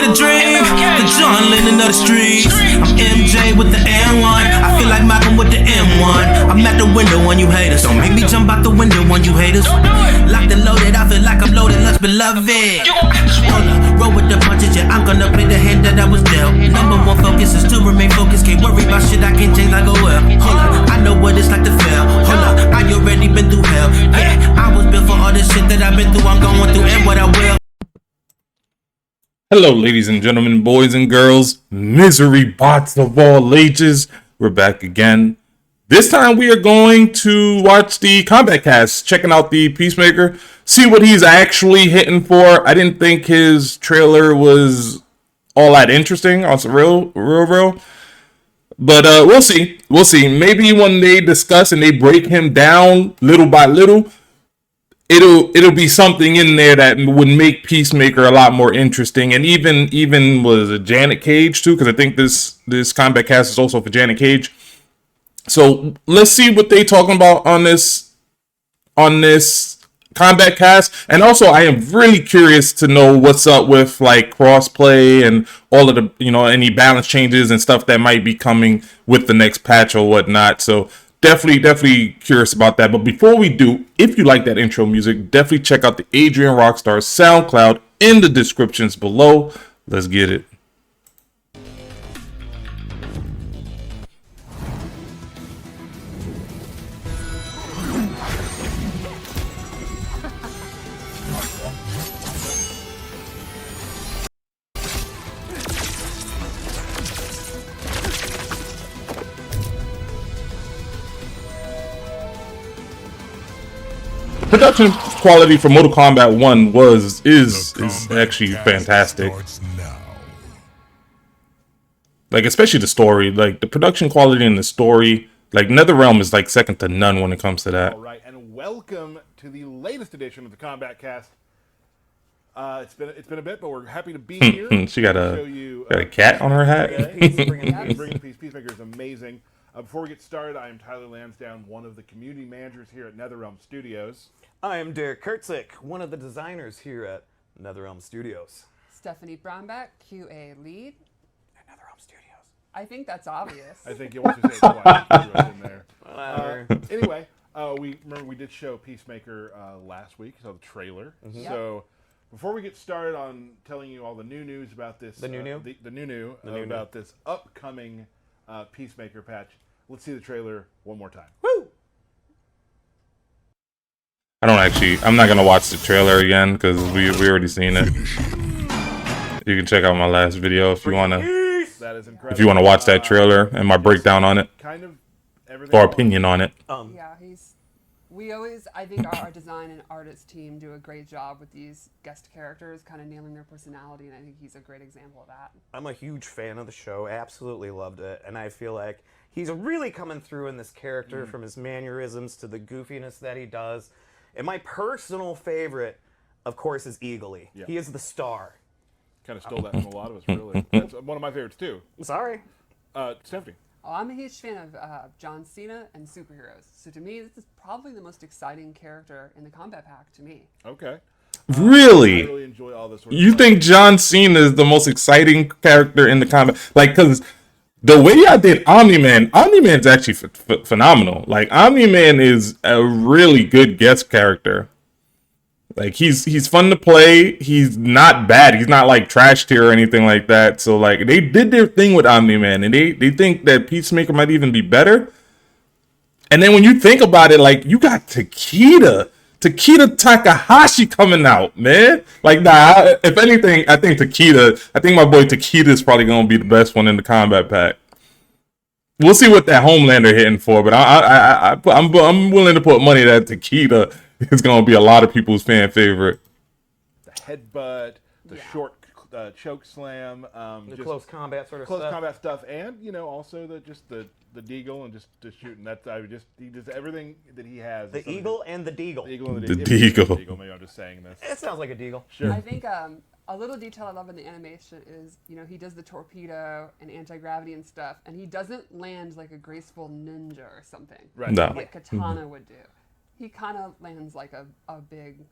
a dream, the John Lennon of the streets. I'm MJ with the N1, I feel like Malcolm with the M1. I'm at the window when you haters, don't make me jump out the window when you haters. Locked and loaded, I feel like I'm loaded, lunch beloved. Hold up, roll with the punches, yeah, I'm gonna play the hand that I was dealt. Number one focus is to remain focused, can't worry about shit I can't change like a well. Hold up, I know what it's like to fail. Hold up, I already been through hell. Yeah, I was built for all this shit that I've been through, I'm going through and what I will. Hello, ladies and gentlemen, boys and girls, misery bots of all ages. We're back again. This time we are going to watch the Kombat cast, checking out the Peacemaker, see what he's actually hitting for. I didn't think his trailer was all that interesting, on some real. But we'll see. We'll see. Maybe when they discuss and they break him down little by little, it'll be something in there that would make Peacemaker a lot more interesting. And even was a Janet Cage too, because I think this Kombat cast is also for Janet Cage. So let's see what they talking about on this Kombat cast. And also I am really curious to know what's up with like crossplay and all of the, any balance changes and stuff that might be coming with the next patch or whatnot. So definitely curious about that. But before we do, if you like that intro music, definitely check out the Adrian Rockstar SoundCloud in the descriptions below. Let's get it. Production quality for Mortal Kombat 1 is actually fantastic. Like, especially the story, like the production quality and the story, like NetherRealm is like second to none when it comes to that. All right, and welcome to the latest edition of the Kombat Cast. It's been a bit, but we're happy to be here. She got a cat on her hat. Peacemaker is amazing. Before we get started, I am Tyler Lansdowne, one of the community managers here at NetherRealm Studios. I am Derek Kurtzik, one of the designers here at NetherRealm Studios. Stephanie Brownback, QA lead at NetherRealm Studios. I think that's obvious. I think you want to say it twice in there. Anyway, we did show Peacemaker last week, so the trailer. Mm-hmm. Yep. So before we get started on telling you all the new news about this, about this upcoming Peacemaker patch, let's see the trailer one more time. Woo! I'm not gonna watch the trailer again because we already seen it. You can check out my last video if you wanna. That is incredible. If you wanna watch that trailer and my breakdown on it, kind of everything. Or opinion on it. Yeah, I think our design and artist team do a great job with these guest characters, kind of nailing their personality, and I think he's a great example of that. I'm a huge fan of the show. Absolutely loved it, and I feel like he's really coming through in this character, from his mannerisms to the goofiness that he does. And my personal favorite, of course, is Eagly. Yeah. He is the star. Kind of stole that from a lot of us, really. That's one of my favorites, too. Sorry. Stephanie. Oh, I'm a huge fan of John Cena and superheroes. So to me, this is probably the most exciting character in the Kombat pack to me. Okay. Really? I really enjoy all this. You think John Cena is the most exciting character in the Kombat? Like, because the way I did Omni-Man's actually phenomenal. Like, Omni-Man is a really good guest character. Like, he's fun to play. He's not bad. He's not, like, trash tier or anything like that. So, like, they did their thing with Omni-Man, and they think that Peacemaker might even be better. And then when you think about it, like, you got Takeda Takahashi coming out, man. Like, nah, if anything, I think my boy Takeda is probably going to be the best one in the Kombat pack. We'll see what that Homelander hitting for, but I'm willing to put money that Takeda is going to be a lot of people's fan favorite. The headbutt, the short choke slam, the close combat sort of close combat stuff, and also the deagle and just shooting. He does everything that he has. The eagle and the deagle. The eagle and the deagle. Maybe I'm just saying this. It sounds like a deagle. Sure. I think a little detail I love in the animation is, he does the torpedo and anti-gravity and stuff, and he doesn't land like a graceful ninja or something. Right. No. Like Katana would do. He kind of lands like a big,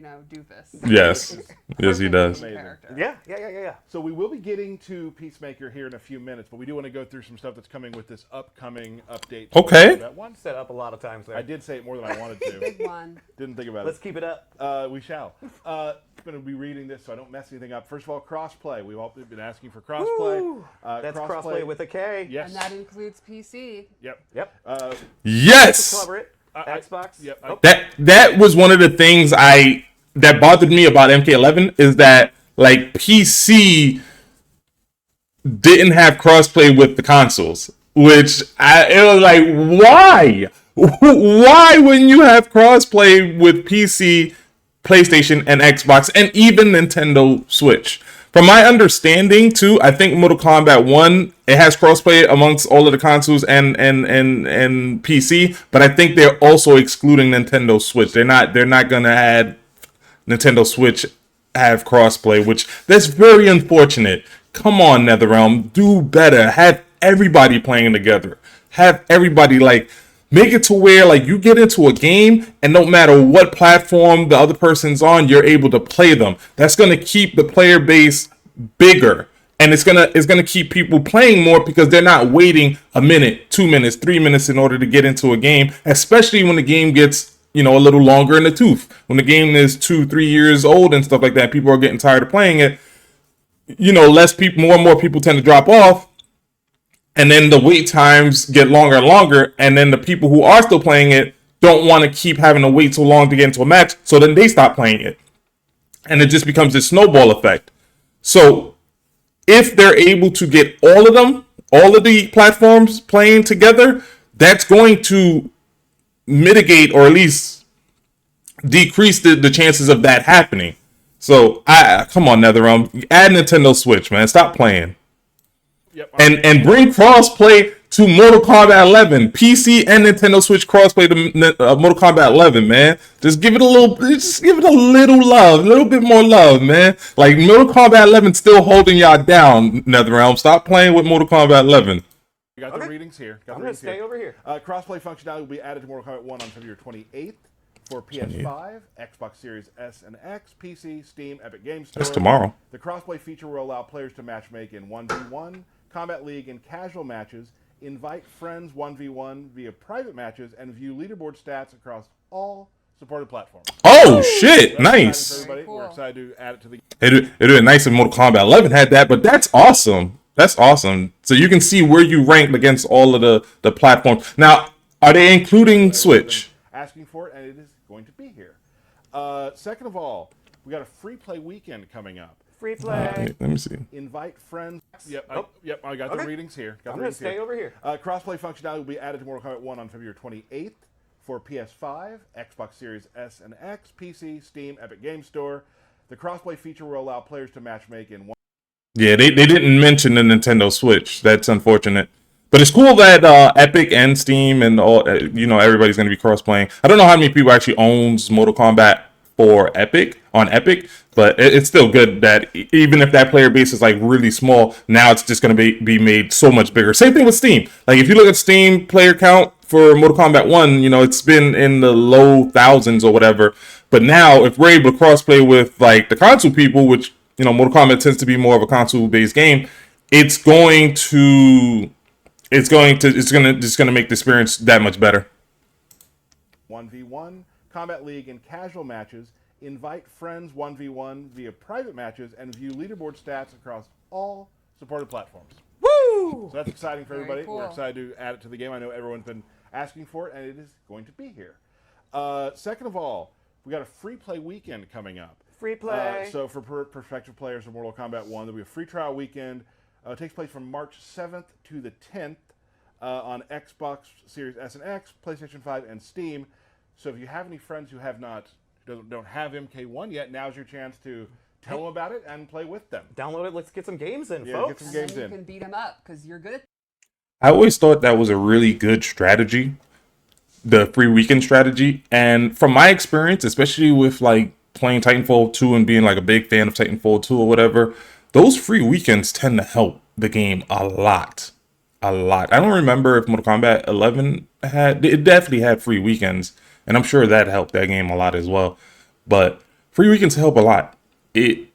doofus. Yes. Yes, he does. Amazing. Character. Yeah. So we will be getting to Peacemaker here in a few minutes, but we do want to go through some stuff that's coming with this upcoming update. to Okay. That one. Set up a lot of times there. I did say it more than I wanted to. Big one. Didn't think about Let's it. keep it up. We shall. I'm going to be reading this so I don't mess anything up. First of all, crossplay. We've all been asking for crossplay. Woo! That's crossplay with a K. Yes. And that includes PC. Yep. Yep. Yes. Cover it. Xbox. Yep. Oh, That was one of the things that bothered me about MK11 is that like PC didn't have crossplay with the consoles, which it was like, why? Why wouldn't you have crossplay with PC, PlayStation, and Xbox, and even Nintendo Switch? From my understanding, too, I think Mortal Kombat 1, it has crossplay amongst all of the consoles and PC, but I think they're also excluding Nintendo Switch. They're not gonna add Nintendo Switch have crossplay, which that's very unfortunate. Come on, NetherRealm, do better. Have everybody playing together. Have everybody make it to where you get into a game and no matter what platform the other person's on, you're able to play them. That's gonna keep the player base bigger. And it's gonna keep people playing more because they're not waiting a minute, 2 minutes, 3 minutes in order to get into a game, especially when the game gets a little longer in the tooth. When the game is 2-3 years old and stuff like that, people are getting tired of playing it. More and more people tend to drop off, and then the wait times get longer and longer, and then the people who are still playing it don't want to keep having to wait so long to get into a match, so then they stop playing it. And it just becomes this snowball effect. So if they're able to get all of the platforms playing together, that's going to mitigate or at least decrease the chances of that happening. So come on, NetherRealm, add Nintendo Switch, man. Stop playing. Yep. And bring crossplay to Mortal Kombat 11. PC and Nintendo Switch crossplay to Mortal Kombat 11, man. Just give it a little love, a little bit more love, man. Like Mortal Kombat 11 still holding y'all down, NetherRealm. Stop playing with Mortal Kombat 11. We got the readings here. I'm going to stay over here. Crossplay functionality will be added to Mortal Kombat 1 on February 28th for PS5, Xbox Series S and X, PC, Steam, Epic Games Store. That's tomorrow. The crossplay feature will allow players to matchmake in 1v1, Combat League, and casual matches, invite friends 1v1 via private matches, and view leaderboard stats across all supported platforms. Oh, shit. That's nice. exciting for everybody. Cool. We're excited to add it to the It'd be nice if Mortal Kombat 11 had that, but that's awesome. That's awesome. So you can see where you ranked against all of the platforms. Now, are they including Switch? asking for it, and it is going to be here. Second of all, we got a free play weekend coming up. Free play. Let me see. Invite friends. Yep, I got Okay. the readings here. I'm going to stay over here. Crossplay functionality will be added to Mortal Kombat 1 on February 28th for PS5, Xbox Series S and X, PC, Steam, Epic Games Store. The crossplay feature will allow players to matchmake in one. Yeah, they didn't mention the Nintendo Switch. That's unfortunate. But it's cool that Epic and Steam and all everybody's going to be cross-playing. I don't know how many people actually owns Mortal Kombat for Epic on Epic, but it's still good that even if that player base is really small, now it's just going to be made so much bigger. Same thing with Steam. Like if you look at Steam player count for Mortal Kombat 1, it's been in the low thousands or whatever. But now if we're able to cross-play with the console people, which Mortal Kombat tends to be more of a console-based game, it's going to make the experience that much better. 1v1, Combat League, and casual matches. Invite friends 1v1 via private matches and view leaderboard stats across all supported platforms. Woo! So that's exciting for Very everybody. cool. We're excited to add it to the game. I know everyone's been asking for it, and it is going to be here. Second of all, we got a free play weekend coming up. Free play. So for prospective players of Mortal Kombat 1, there'll be a free trial weekend. It takes place from March 7th to the 10th on Xbox Series S and X, PlayStation 5, and Steam. So if you have any friends who don't have MK1 yet, now's your chance to tell them about it and play with them. Download it. Let's get some games in, Yeah, folks. get some And games then in. you can beat them up because you're good at I always thought that was a really good strategy, the free weekend strategy. And from my experience, especially with playing Titanfall 2 and being a big fan of Titanfall 2 or whatever, those free weekends tend to help the game a lot. I don't remember if Mortal Kombat 11 it definitely had free weekends, and I'm sure that helped that game a lot as well. But free weekends help a lot. It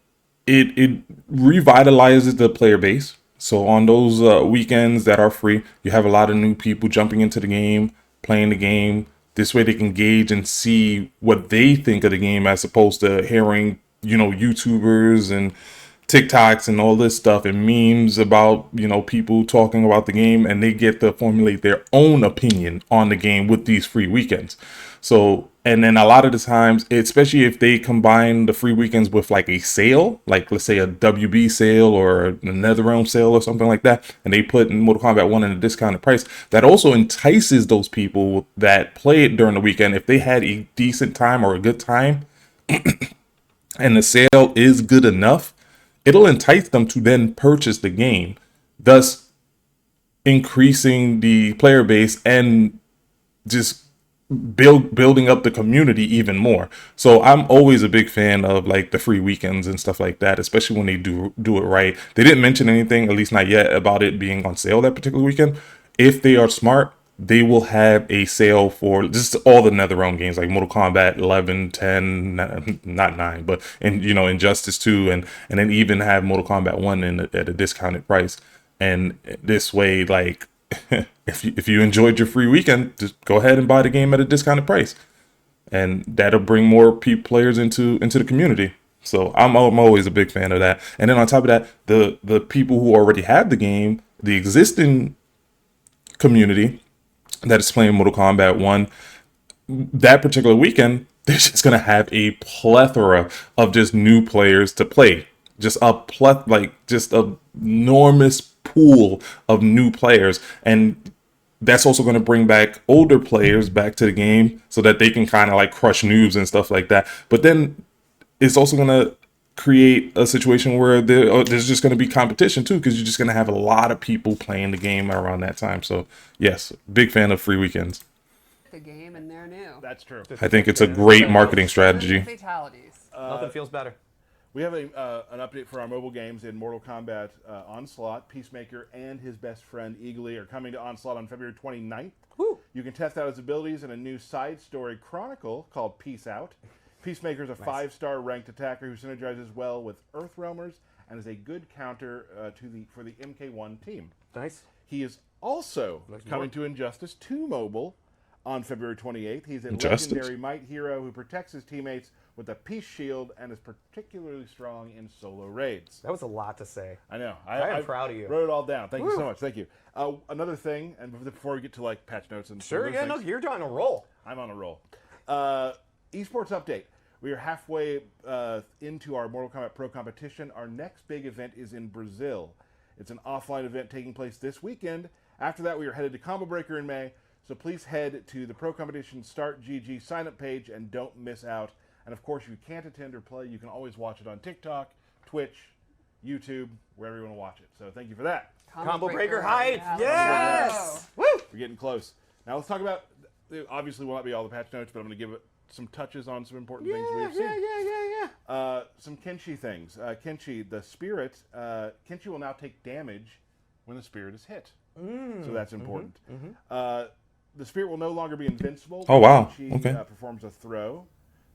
revitalizes the player base. So on those weekends that are free, you have a lot of new people jumping into the game, playing the game. This way they can gauge and see what they think of the game as opposed to hearing, YouTubers and TikToks and all this stuff and memes about, people talking about the game, and they get to formulate their own opinion on the game with these free weekends. So, and then a lot of the times, especially if they combine the free weekends with like a sale, like let's say a WB sale or a NetherRealm sale or something like that, and they put Mortal Kombat 1 in a discounted price, that also entices those people that play it during the weekend. If they had a decent time or a good time and the sale is good enough, it'll entice them to then purchase the game, thus increasing the player base and just building up the community even more. So I'm always a big fan of like the free weekends and stuff like that, especially when they do it right. They didn't mention anything, at least not yet, about it being on sale that particular weekend. If they are smart, they will have a sale for just all the NetherRealm games like Mortal Kombat 11, 10, not 9, but Injustice 2, and then even have Mortal Kombat 1 at a discounted price. And this way, like, if you enjoyed your free weekend, just go ahead and buy the game at a discounted price, and that'll bring more players into the community. So I'm always a big fan of that. And then on top of that, the people who already have the game, the existing community that is playing Mortal Kombat 1, that particular weekend, they're just gonna have a plethora of just new players to play. Just a enormous pool of new players, and that's also going to bring back older players back to the game so that they can kind of like crush noobs and stuff like that. But then it's also going to create a situation where there's just going to be competition too, because you're just going to have a lot of people playing the game around that time. So yes, big fan of free weekends. The game, and they're new. That's true. I think it's a great marketing strategy. Fatalities. Nothing feels better. We have an update for our mobile games in Mortal Kombat Onslaught. Peacemaker and his best friend Eagly are coming to Onslaught on February 29th. Woo. You can test out his abilities in a new side story chronicle called Peace Out. Peacemaker is a 5-star ranked attacker who synergizes well with Earthrealmers and is a good counter for the MK1 team. Nice. He is also coming to Injustice 2 Mobile on February 28th. He's a Injustice? legendary might hero who protects his teammates with a peace shield and is particularly strong in solo raids. That was a lot to say. I know. I am proud of you. Wrote it all down. Thank you so much. Thank you. Another thing, and before we get to like patch notes and Sure, yeah, no, you're on a roll. I'm on a roll. Esports update. We are halfway into our Mortal Kombat Pro competition. Our next big event is in Brazil. It's an offline event taking place this weekend. After that, we are headed to Combo Breaker in May. So please head to the Pro Competition Start GG sign-up page and don't miss out. And of course, if you can't attend or play, you can always watch it on TikTok, Twitch, YouTube, wherever you want to watch it. So thank you for that. Combo Breaker hype! Yeah, Yes! Woo! We're getting close. Now let's talk about, obviously will not be all the patch notes, but I'm going to give it some touches on some important things we have seen. Yeah. Some Kenshi things. Kenshi, the spirit, Kenshi will now take damage when the spirit is hit. So that's important. The spirit will no longer be invincible. Oh, wow. Kenshi Okay. performs a throw.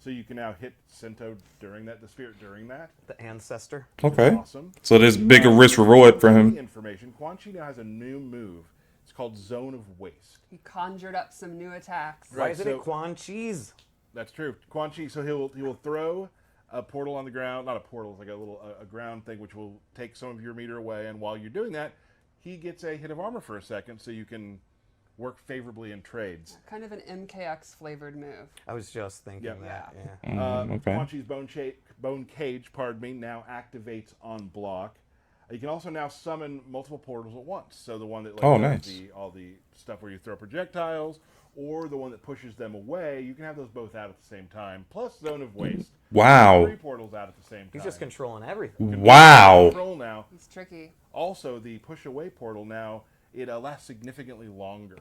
So you can now hit Sento during that, the spirit during that. The ancestor. Okay. Awesome. So there's bigger risk reward for him. Information. Quan Chi now has a new move. It's called Zone of Waste. He conjured up some new attacks. Why Right, is it so- a Quan Chi's? That's true. Quan Chi, so he will throw a portal on the ground. Not a portal, it's like a little a ground thing, which will take some of your meter away. And while you're doing that, he gets a hit of armor for a second, so you can work favorably in trades. Kind of an MKX flavored move. I was just thinking Yep. that. Yeah. Yeah. Okay. Quan Chi's bone cage, now activates on block. You can also now summon multiple portals at once. So the one that Oh, does nice. all the stuff where you throw projectiles, or the one that pushes them away, you can have those both out at the same time. Plus Zone of Waste. Wow. 3 portals out at the same time. He's just controlling everything. Wow. Control now. He's tricky. Also, the push away portal now, it lasts significantly longer.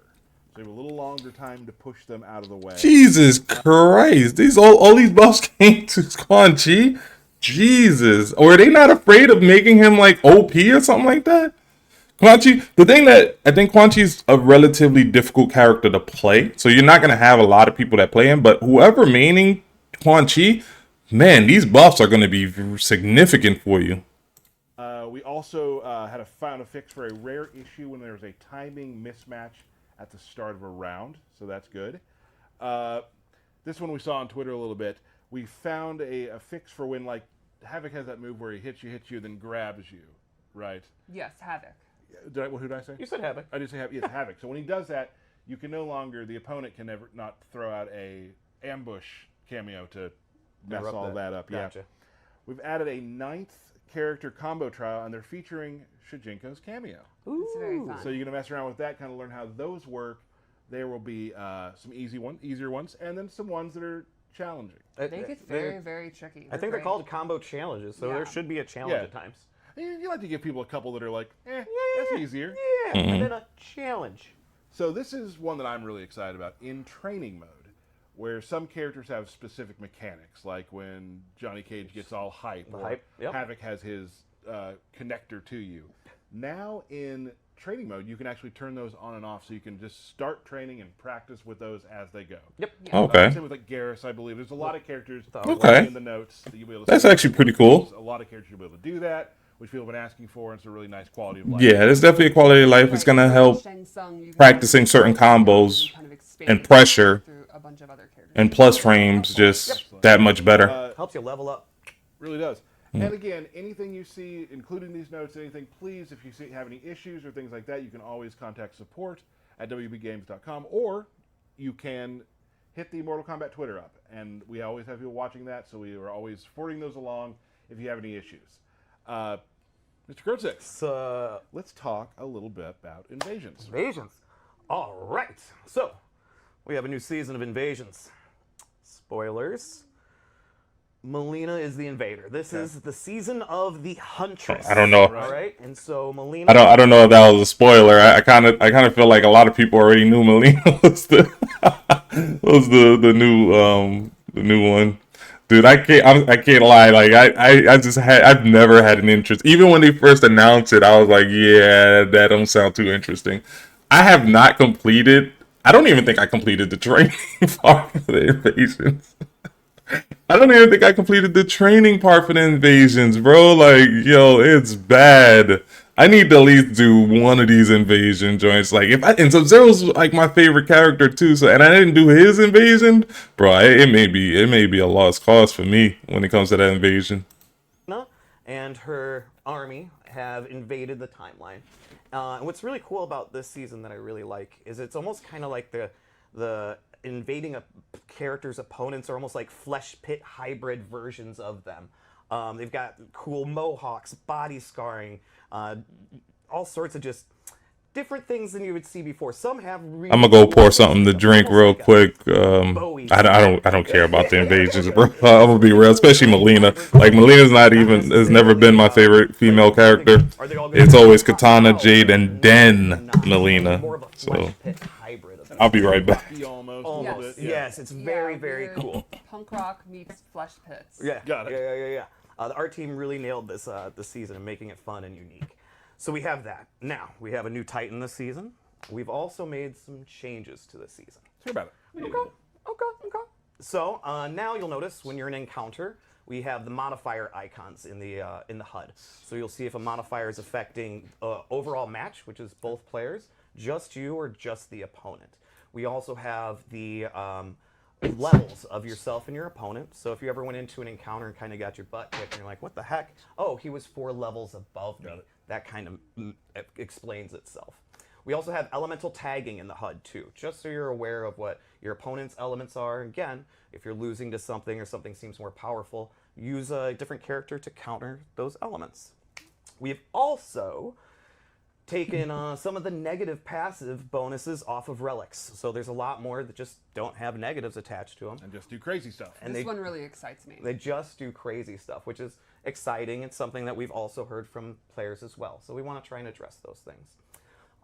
So you have a little longer time to push them out of the way. Jesus Christ. These all these buffs came to Quan Chi? Jesus. Or are they not afraid of making him like OP or something like that? Quan Chi, the thing that I think Quan Chi's a relatively difficult character to play. So you're not going to have a lot of people that play him, but whoever maining Quan Chi, Man, these buffs are going to be significant for you. We also found a fix for a rare issue when there was a timing mismatch at the start of a round, so that's good. This one we saw on Twitter a little bit. We found a fix for when, like, Havoc has that move where he hits you, then grabs you, right? Yes, Havoc. Who did I say? You said Havoc. I did say Havoc. Yes, Havoc. So when he does that, you can no longer, the opponent can never not throw out a ambush cameo to mess Interrupt all that up. Gotcha. Yeah. We've added a 9th character combo trial, and they're featuring Shujinko's cameo. It's very fun. So you're gonna mess around with that, kind of learn how those work. There will be some easier ones, and then some ones that are challenging. They get very, very tricky. I think they're called combo challenges, so Yeah. there should be a challenge Yeah. at times. You like to give people a couple that are like, that's easier. Yeah, and then a challenge. So this is one that I'm really excited about in training mode, where some characters have specific mechanics, like when Johnny Cage gets all hype, or hype, yep. Havoc has his connector to you. Now in training mode, you can actually turn those on and off, so you can just start training and practice with those as they go. Yep. Yeah. Okay. Same with like Garrus, I believe. There's a lot of characters Okay. in the notes that you'll be able to That's see. actually pretty cool. A lot of characters you'll be able to do that, which people have been asking for, and it's a really nice quality of life. Yeah, there's definitely a quality of life. It's going to help Shang Tsung, you can practicing certain combos kind of expand and pressure through a bunch of other characters. and plus frames just that much better. Helps you level up. Really does. And again, anything you see, including these notes, anything, please, if you have any issues or things like that, you can always contact support at wbgames.com, or you can hit the Mortal Kombat Twitter up. And we always have people watching that, so we are always forwarding those along if you have any issues. Mr. Kurtzix, So, let's talk a little bit about Invasions. Invasions. All right. So, we have a new season of Invasions. Spoilers. Melina is the invader. This is the season of the Huntress. I don't know. All right, and so Melina. I don't know if that was a spoiler. I kind of feel like a lot of people already knew Melina was the new one. Dude, I can't lie. Like I've never had an interest. Even when they first announced it, I was like, yeah, that don't sound too interesting. I have not completed. I don't even think I completed the training part for the Invasions. I don't even think I completed the training part for the Invasions, bro. Like, yo, it's bad. I need to at least do one of these invasion joints. Like, and Sub-Zero's like my favorite character too. So, and I didn't do his invasion, bro. It may be a lost cause for me when it comes to that invasion. And her army have invaded the timeline. And what's really cool about this season that I really like is it's almost kind of like the invading a character's opponents are almost like flesh pit hybrid versions of them. They've got cool mohawks, body scarring, all sorts of just different things than you would see before. Some have really I'm gonna go pour something to them, drink almost real like a quick. Bowie. I don't care about the invasions, bro. I'm gonna be real, especially Melina. Like Melina's has never been my favorite female character. It's always Katana, Jade, and then Melina. More of a So flesh pit hybrid of them. I'll be right back. Almost. Almost. A little bit, yeah. Yes, it's very, Yeah, very we're cool. Punk rock meets flesh pits. Yeah, Got it. Yeah. The art team really nailed this season and making it fun and unique. So we have that. Now we have a new Titan this season. We've also made some changes to this season. Let's hear about it. Okay. So now you'll notice when you're in encounter, we have the modifier icons in the HUD. So you'll see if a modifier is affecting overall match, which is both players, just you or just the opponent. We also have the levels of yourself and your opponent. So if you ever went into an encounter and kind of got your butt kicked and you're like, what the heck? Oh, he was 4 levels above me. That kind of explains itself. We also have elemental tagging in the HUD too, just so you're aware of what your opponent's elements are. Again, if you're losing to something or something seems more powerful, use a different character to counter those elements. We've also taken some of the negative passive bonuses off of relics. So there's a lot more that just don't have negatives attached to them. And just do crazy stuff. And This one really excites me. they just do crazy stuff, which is exciting. It's something that we've also heard from players as well. So we want to try and address those things.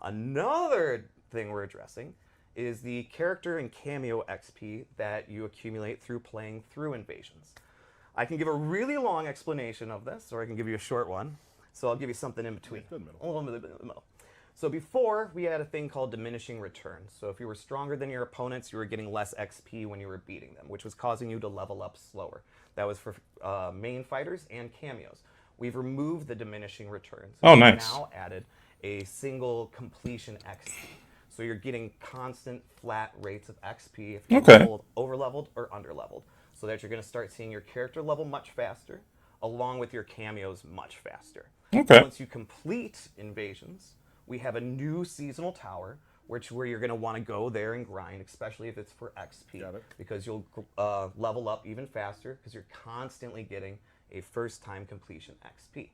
Another thing we're addressing is the character and cameo XP that you accumulate through playing through Invasions. I can give a really long explanation of this, or I can give you a short one. So I'll give you something in between. Good middle. A little bit in the middle. So before, we had a thing called diminishing returns. So if you were stronger than your opponents, you were getting less XP when you were beating them, which was causing you to level up slower. That was for main fighters and cameos. We've removed the diminishing returns. Oh, We've nice. now added a single completion XP. So you're getting constant flat rates of XP if you're Okay. over-leveled or under-leveled. So that you're going to start seeing your character level much faster, along with your cameos much faster. Okay. Once you complete invasions, we have a new seasonal tower, where you're going to want to go there and grind, especially if it's for XP. Got it. Because you'll level up even faster because you're constantly getting a first-time completion XP.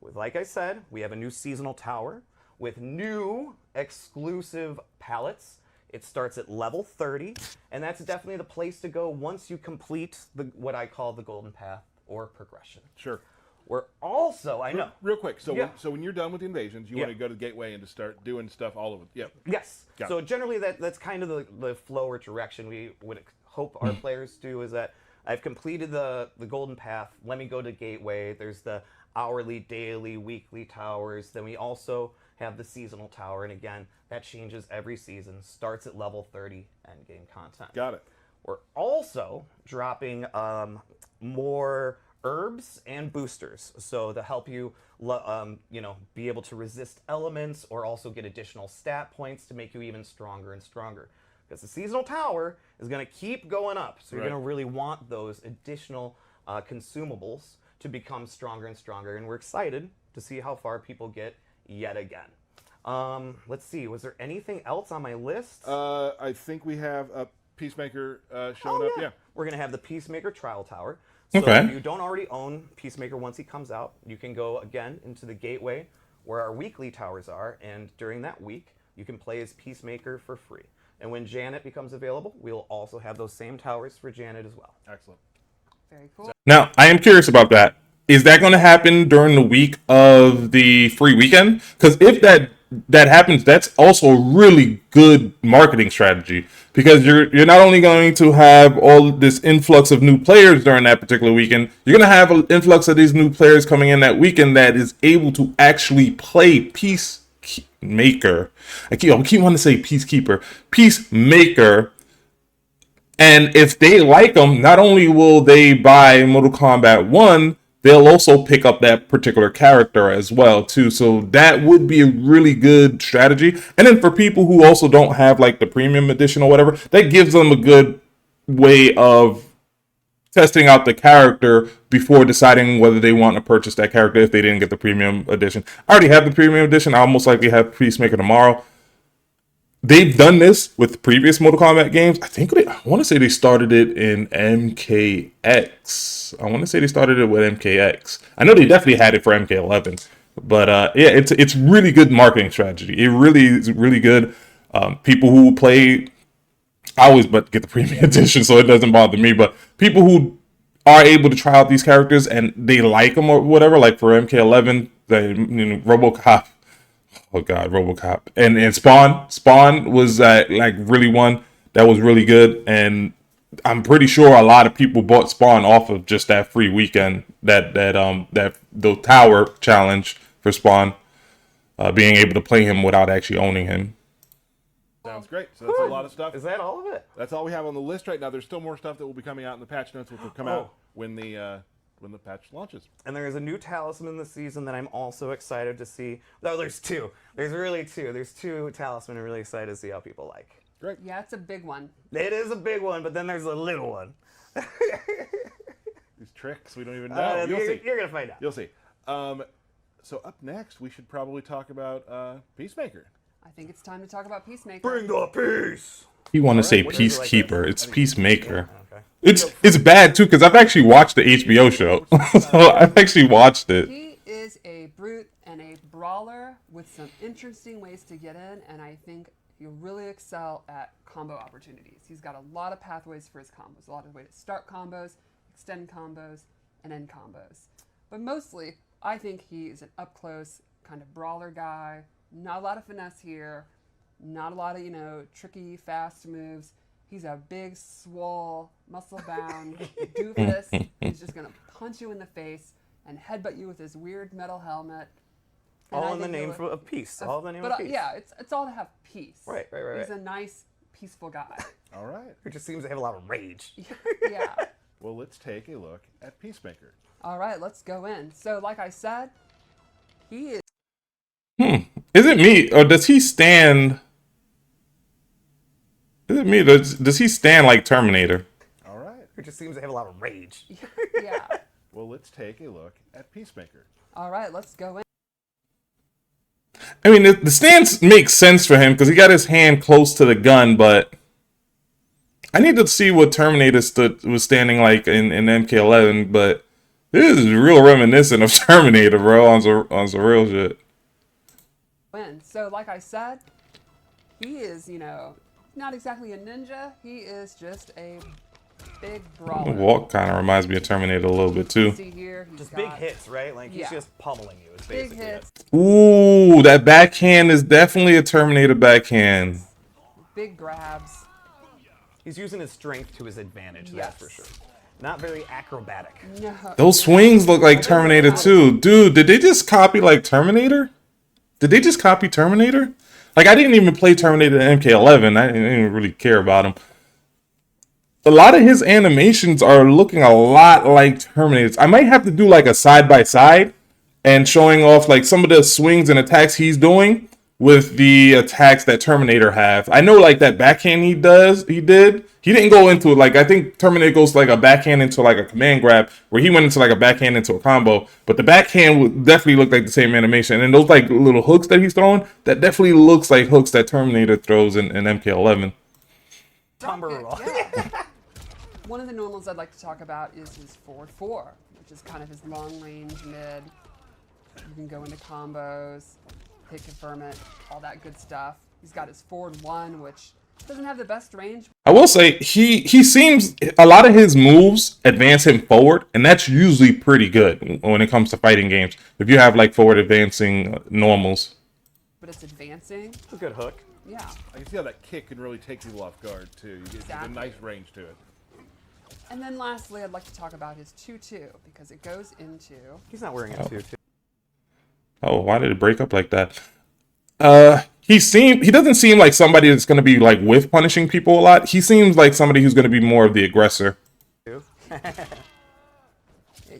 Like I said, we have a new seasonal tower with new exclusive palettes. It starts at level 30, and that's definitely the place to go once you complete what I call the golden path or progression. Sure. We're also, I know. Real quick. So Yeah. when you're done with the invasions, you Yeah. want to go to the gateway and just start doing stuff all over. Yeah. Yes. Got So it. generally that's kind of the flow or direction we would hope our players do, is that I've completed the golden path. Let me go to gateway. There's the hourly, daily, weekly towers. Then we also have the seasonal tower. And again, that changes every season. Starts at level 30 end game content. Got it. We're also dropping more herbs and boosters, so to help you, be able to resist elements or also get additional stat points to make you even stronger and stronger. Because the seasonal tower is going to keep going up, so you're Right. going to really want those additional consumables to become stronger and stronger. And we're excited to see how far people get yet again. Let's see, was there anything else on my list? I think we have a Peacemaker showing up. Yeah. We're going to have the Peacemaker Trial Tower. So Okay. if you don't already own Peacemaker once he comes out, you can go again into the gateway where our weekly towers are, and during that week, you can play as Peacemaker for free. And when Janet becomes available, we'll also have those same towers for Janet as well. Excellent. Very cool. Now, I am curious about that. Is that going to happen during the week of the free weekend? Because if that happens, that's also a really good marketing strategy, because you're not only going to have all this influx of new players during that particular weekend, you're going to have an influx of these new players coming in that weekend that is able to actually play Peacemaker. I keep wanting to say Peacekeeper. Peacemaker. And if they like them, not only will they buy Mortal Kombat 1, they'll also pick up that particular character as well, too. So that would be a really good strategy. And then for people who also don't have like the premium edition or whatever, that gives them a good way of testing out the character before deciding whether they want to purchase that character if they didn't get the premium edition. I already have the premium edition. I'll most likely have Peacemaker tomorrow. They've done this with previous Mortal Kombat games. I want to say they started it in MKX. I want to say they started it with MKX. I know they definitely had it for MK11. But yeah, it's really good marketing strategy. It really is really good. People who play, I always but get the premium edition, so it doesn't bother me. But people who are able to try out these characters and they like them or whatever, like for MK11, RoboCop. Oh God, RoboCop and Spawn. Spawn was like really one that was really good, and I'm pretty sure a lot of people bought Spawn off of just that free weekend, that the tower challenge for Spawn, being able to play him without actually owning him. Sounds great. So that's a lot of stuff. Is that all of it? That's all we have on the list right now. There's still more stuff that will be coming out in the patch notes, which will come out when the patch launches. And there is a new talisman this season that I'm also excited to see. No, there's two. There's really two. There's two talisman I'm really excited to see how people like. Great. Yeah, it's a big one. It is a big one, but then there's a little one. These tricks we don't even know. You'll see. You're going to find out. You'll see. So up next, we should probably talk about Peacemaker. I think it's time to talk about Peacemaker. Bring the peace! You want to say what is it like Peacekeeper? this? It's Peacemaker. Okay. It's bad too, because I've actually watched the HBO show. So I've actually watched it. He is a brute and a brawler with some interesting ways to get in, and I think he'll really excel at combo opportunities. He's got a lot of pathways for his combos, a lot of ways to start combos, extend combos, and end combos. But mostly, I think he is an up-close kind of brawler guy. Not a lot of finesse here, not a lot of, tricky, fast moves. He's a big, swole, muscle-bound doofus. He's just going to punch you in the face and headbutt you with his weird metal helmet. And I All in the think name of peace. All in the name but of peace. yeah, it's all to have peace. Right. He's a nice, peaceful guy. All right. Who just seems to have a lot of rage. Yeah. Well, let's take a look at Peacemaker. All right, let's go in. So, like I said, he is. Is it me or does he stand? Is it me? Does he stand like Terminator? All right. Who just seems to have a lot of rage. Yeah. Well, let's take a look at Peacemaker. All right, let's go in. I mean, the stance makes sense for him because he got his hand close to the gun, but I need to see what Terminator was standing like in MK11. But this is real reminiscent of Terminator, bro, on some real shit. Win. So, like I said, he is, not exactly a ninja. He is just a big The brawler. walk kind of reminds me of Terminator a little bit too. See here, he's Just got big hits, right? Like, he's Yeah. just pummeling you. It's big basically hits, Ooh, that backhand is definitely a Terminator backhand. big grabs. He's using his strength to his advantage, Yes. that's for sure. Not very acrobatic. No. Those swings look like Terminator too. Dude, did they just copy like Terminator? Did they just copy Terminator? Like, I didn't even play Terminator in MK11. I didn't even really care about him. A lot of his animations are looking a lot like Terminator's. I might have to do like a side-by-side and showing off like some of the swings and attacks he's doing with the attacks that Terminator have. I know like that backhand he did. He didn't go into it. Like, I think Terminator goes like a backhand into like a command grab, where he went into like a backhand into a combo. But the backhand would definitely look like the same animation. And those like little hooks that he's throwing, that definitely looks like hooks that Terminator throws in MK11. Yeah. One of the normals I'd like to talk about is his forward 4, which is kind of his long range mid. You can go into combos, hit confirm it, all that good stuff. He's got his forward 1, which doesn't have the best range. I will say he seems, a lot of his moves advance him forward, and that's usually pretty good when it comes to fighting games. If you have like forward advancing normals. But it's advancing. It's a good hook. Yeah. I can see how that kick can really take people off guard, too. You get Exactly. a nice range to it. And then lastly, I'd like to talk about his 2-2 because it goes into. He's not wearing a tutu. Oh, why did it break up like that? He doesn't seem like somebody that's going to be like with punishing people a lot. He seems like somebody who's going to be more of the aggressor. It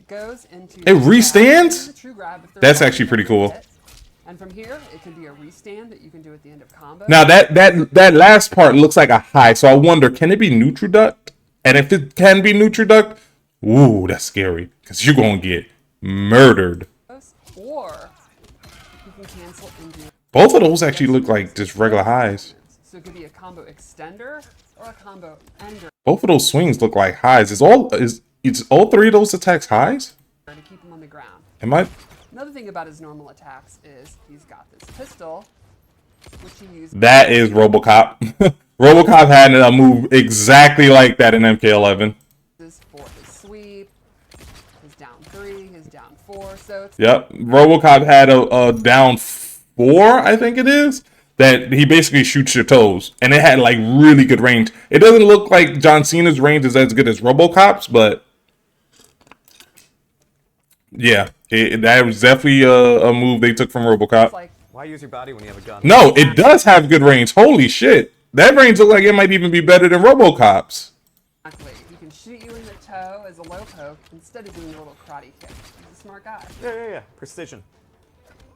goes into. It restands? The true grab if they're That's on actually the pretty cool. hit. And from here, it can be a restand that you can do at the end of combo. Now that last part looks like a high, so I wonder, can it be neutral duct? And if it can be neutral duct, ooh, that's scary because you're gonna get murdered. Or you can cancel into. Both of those actually look like just regular highs. So it could be a combo extender or a combo ender Both of those swings look like highs. Is all three of those attacks highs? to keep him on the ground. Am I? Another thing about his normal attacks is he's got this pistol, which he uses. That is RoboCop. RoboCop had a move exactly like that in MK11. For his sweep, his down 3, his down 4. So it's Yep, RoboCop had a down 4, I think it is, that he basically shoots your toes, and it had like really good range. It doesn't look like John Cena's range is as good as RoboCop's, but yeah, that was definitely a move they took from RoboCop. like Why use your body when you have a gun? No, it does have good range. Holy shit, that range looks like it might even be better than RoboCop's. exactly. He can shoot you in the toe as a low poke instead of doing a little karate kick. He's a smart guy. Yeah. Precision.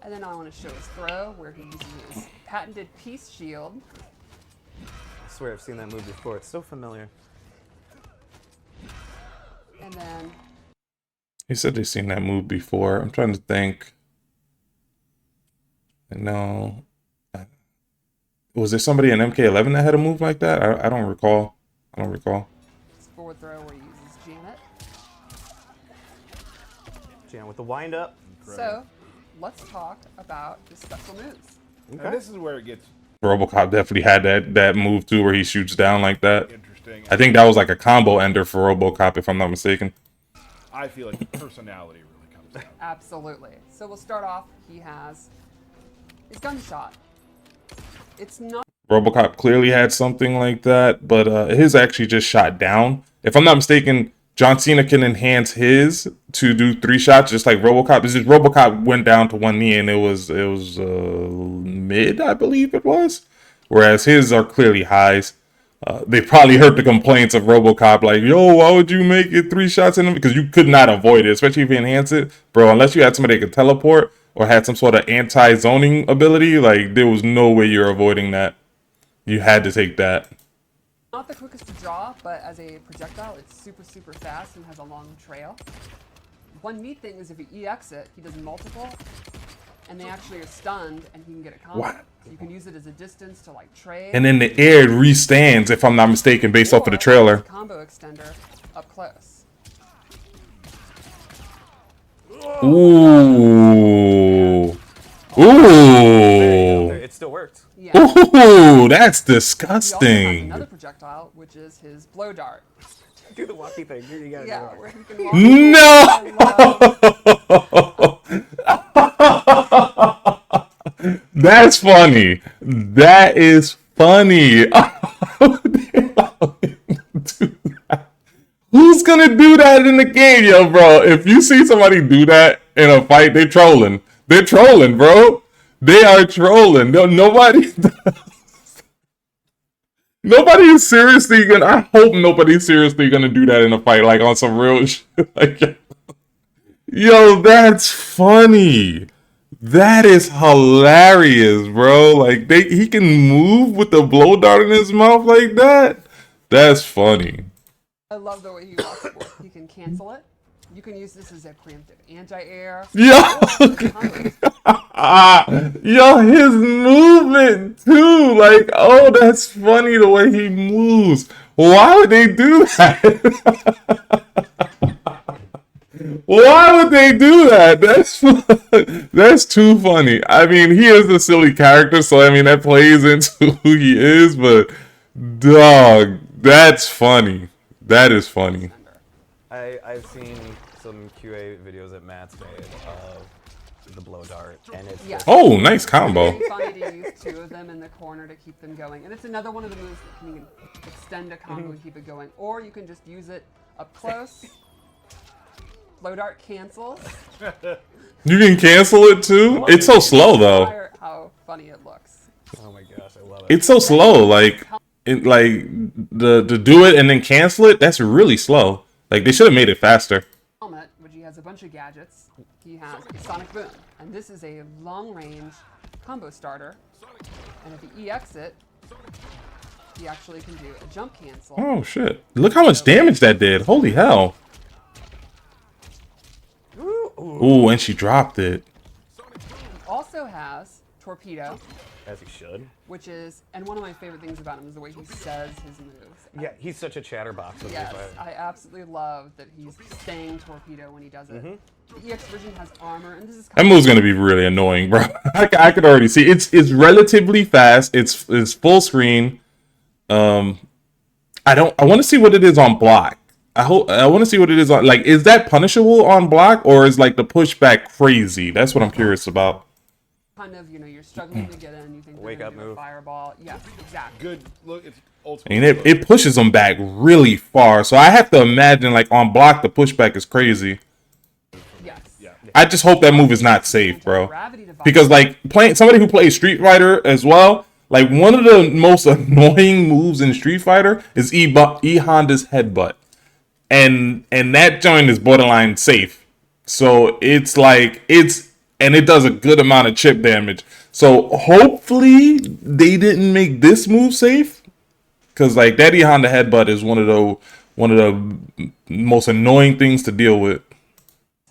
And then I want to show his throw where he uses his patented peace shield. I swear I've seen that move before. It's so familiar. And then He said they've seen that move before. I'm trying to think. No. Was there somebody in MK11 that had a move like that? I don't recall. his forward throw where he uses Janet. Jan with the wind up. So let's talk about his special moves. And this is where it gets RoboCop definitely had that move too, where he shoots down like that. interesting. I think that was like a combo ender for RoboCop, if I'm not mistaken. I feel like the personality really comes out. Absolutely. So we'll start off. He has his gunshot. It's not. RoboCop clearly had something like that, but his actually just shot down. If I'm not mistaken, John Cena can enhance his to do 3 shots, just like RoboCop. It's just RoboCop went down to 1 knee, and it was mid, I believe it was. Whereas his are clearly highs. They probably heard the complaints of RoboCop, like, yo, why would you make it 3 shots in them? Because you could not avoid it, especially if you enhance it, bro. Unless you had somebody that could teleport or had some sort of anti-zoning ability, like there was no way you're avoiding that. You had to take that. Not the quickest to draw, but as a projectile, it's super, super fast and has a long trail. One neat thing is if you EX it, he does multiple, and they actually are stunned, and he can get a combo. What? So you can use it as a distance to like trade. And in the air, it restands, if I'm not mistaken, based off of the or trailer. it's a combo extender up close. Ooh. Ooh. It still worked. Yeah. Ooh, that's He also has disgusting. another projectile, which is his blow dart. Do the walkie thing. Here you gotta Yeah, do where it. he can walk. No. That's funny. That is funny. Who's gonna do that in the game, yo, bro? If you see somebody do that in a fight, they're trolling. They're trolling, bro. They are trolling. No, nobody. Nobody is seriously gonna. I hope nobody's seriously gonna do that in a fight, like on some real shit. Like, yo, that's funny. That is hilarious, bro. Like he can move with the blow dart in his mouth like that. That's funny. I love the way he walks forward. He can cancel it. You can use this as a preemptive anti-air. Yo, yo, his movement too. Like, oh, that's funny the way he moves. Why would they do that? Why would they do that? That's too funny. I mean, he is a silly character, so I mean that plays into who he is. But dog, that's funny. That is funny. I've seen some QA videos that Matt's made of the blow dart, and it's Yeah. Oh, nice combo. It's funny to use 2 of them in the corner to keep them going. And it's another one of the moves that can extend a combo and keep it going. Or you can just use it up close. Blow dart cancels. You can cancel it too. It's so slow though. Admire how funny it looks. oh my gosh, I love it. It's so slow. Like the to do it and then cancel it. That's really slow. Like they should have made it faster. Helmet, which he has a bunch of gadgets. He has a Sonic Boom. And this is a long-range combo starter. And if he EX it, he actually can do a jump cancel. Oh shit! Look how much damage that did. Holy hell! Ooh, and she dropped it. He also has Torpedo, As he should. which is, and one of my favorite things about him is the way he says his moves. Yeah, he's such a chatterbox. With Yes, his I absolutely love that he's saying Torpedo when he does it. The EX version has armor, and this is That kind move's gonna be really annoying, bro. I could already see it's relatively fast. It's full screen. I want to see what it is on block. I want to see what it is on. Like, is that punishable on block, or is like the pushback crazy? That's what I'm curious about. of, you're struggling to get in. You think Wake they're up gonna do a move. fireball. Yes, exactly. Good look. It's old I school. mean, it pushes them back really far. So I have to imagine, like on block, the pushback is crazy. Yes. Yeah. I just hope that move is not safe, bro. Anti-gravity device. Because like playing somebody who plays Street Fighter as well, like one of the most annoying moves in Street Fighter is E Honda's headbutt, and that joint is borderline safe. So it's like and it does a good amount of chip damage. So hopefully they didn't make this move safe, because like that E Honda headbutt is one of the most annoying things to deal with.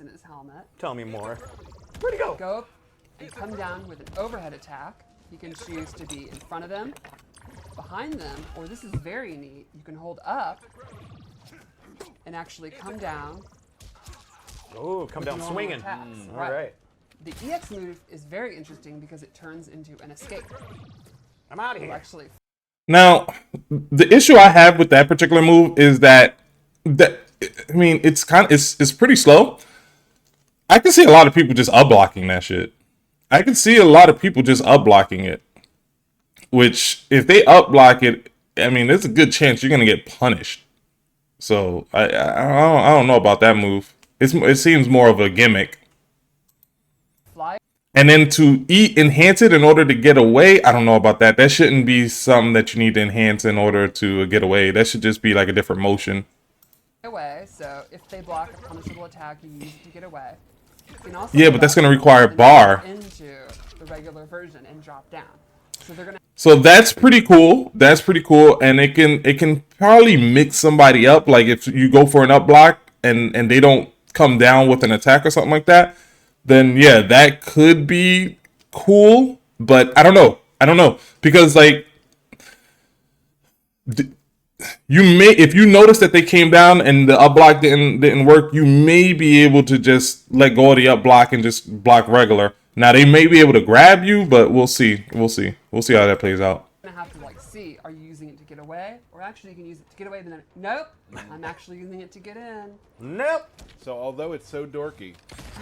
in his helmet. Tell me more. Where'd he go? Go up and come down with an overhead attack. You can choose to be in front of them, behind them, or this is very neat. You can hold up and actually come down. Oh, come down normal swinging. attacks. All right. The EX move is very interesting because it turns into an escape. I'm out of It'll here. actually Now, the issue I have with that particular move is that I mean, it's pretty slow. I can see a lot of people just up blocking that shit. I can see a lot of people just up blocking it. Which, if they up block it, I mean, there's a good chance you're gonna get punished. So I don't know about that move. It seems more of a gimmick. Fly. And then to enhance it in order to get away, I don't know about that. That shouldn't be something that you need to enhance in order to get away. That should just be like a different motion. Away. So if they block a punishable attack, you use it to get away. You can also Yeah, do but that's that going to require and bar. into the regular version and drop down. So they're gonna. So that's pretty cool. That's pretty cool, and it can probably mix somebody up. Like if you go for an up block and they don't come down with an attack or something like that, then yeah, that could be cool. But I don't know because like you may, if you notice that they came down and the up block didn't work, you may be able to just let go of the up block and just block regular. Now they may be able to grab you, but we'll see. We'll see how that plays out. Gonna have to like see, are you using it to get away, or actually you can use it to get away? Then nope, I'm actually using it to get in. Nope. So although it's so dorky,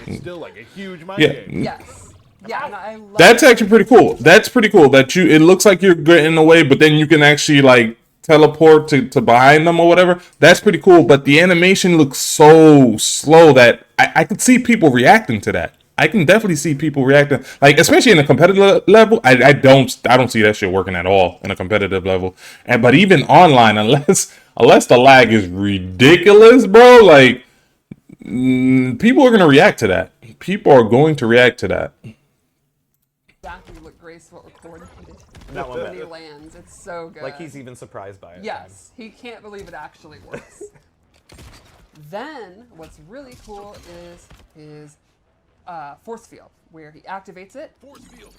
it's still like a huge mind Yeah. game. Yes. Yeah, and I love That's it. actually pretty cool. That's pretty cool. That it looks like you're getting away, but then you can actually like teleport to behind them or whatever. That's pretty cool. But the animation looks so slow that I could see people reacting to that. I can definitely see people reacting, like especially in a competitive level. I don't see that shit working at all in a competitive level. But even online, unless the lag is ridiculous, bro, like people are gonna react to that. People are going to react to that. Exactly what graceful or coordinated That one when he better. lands. It's so good. Like he's even surprised by it. Yes, he can't believe it actually works. Then what's really cool is his force field, where he activates it,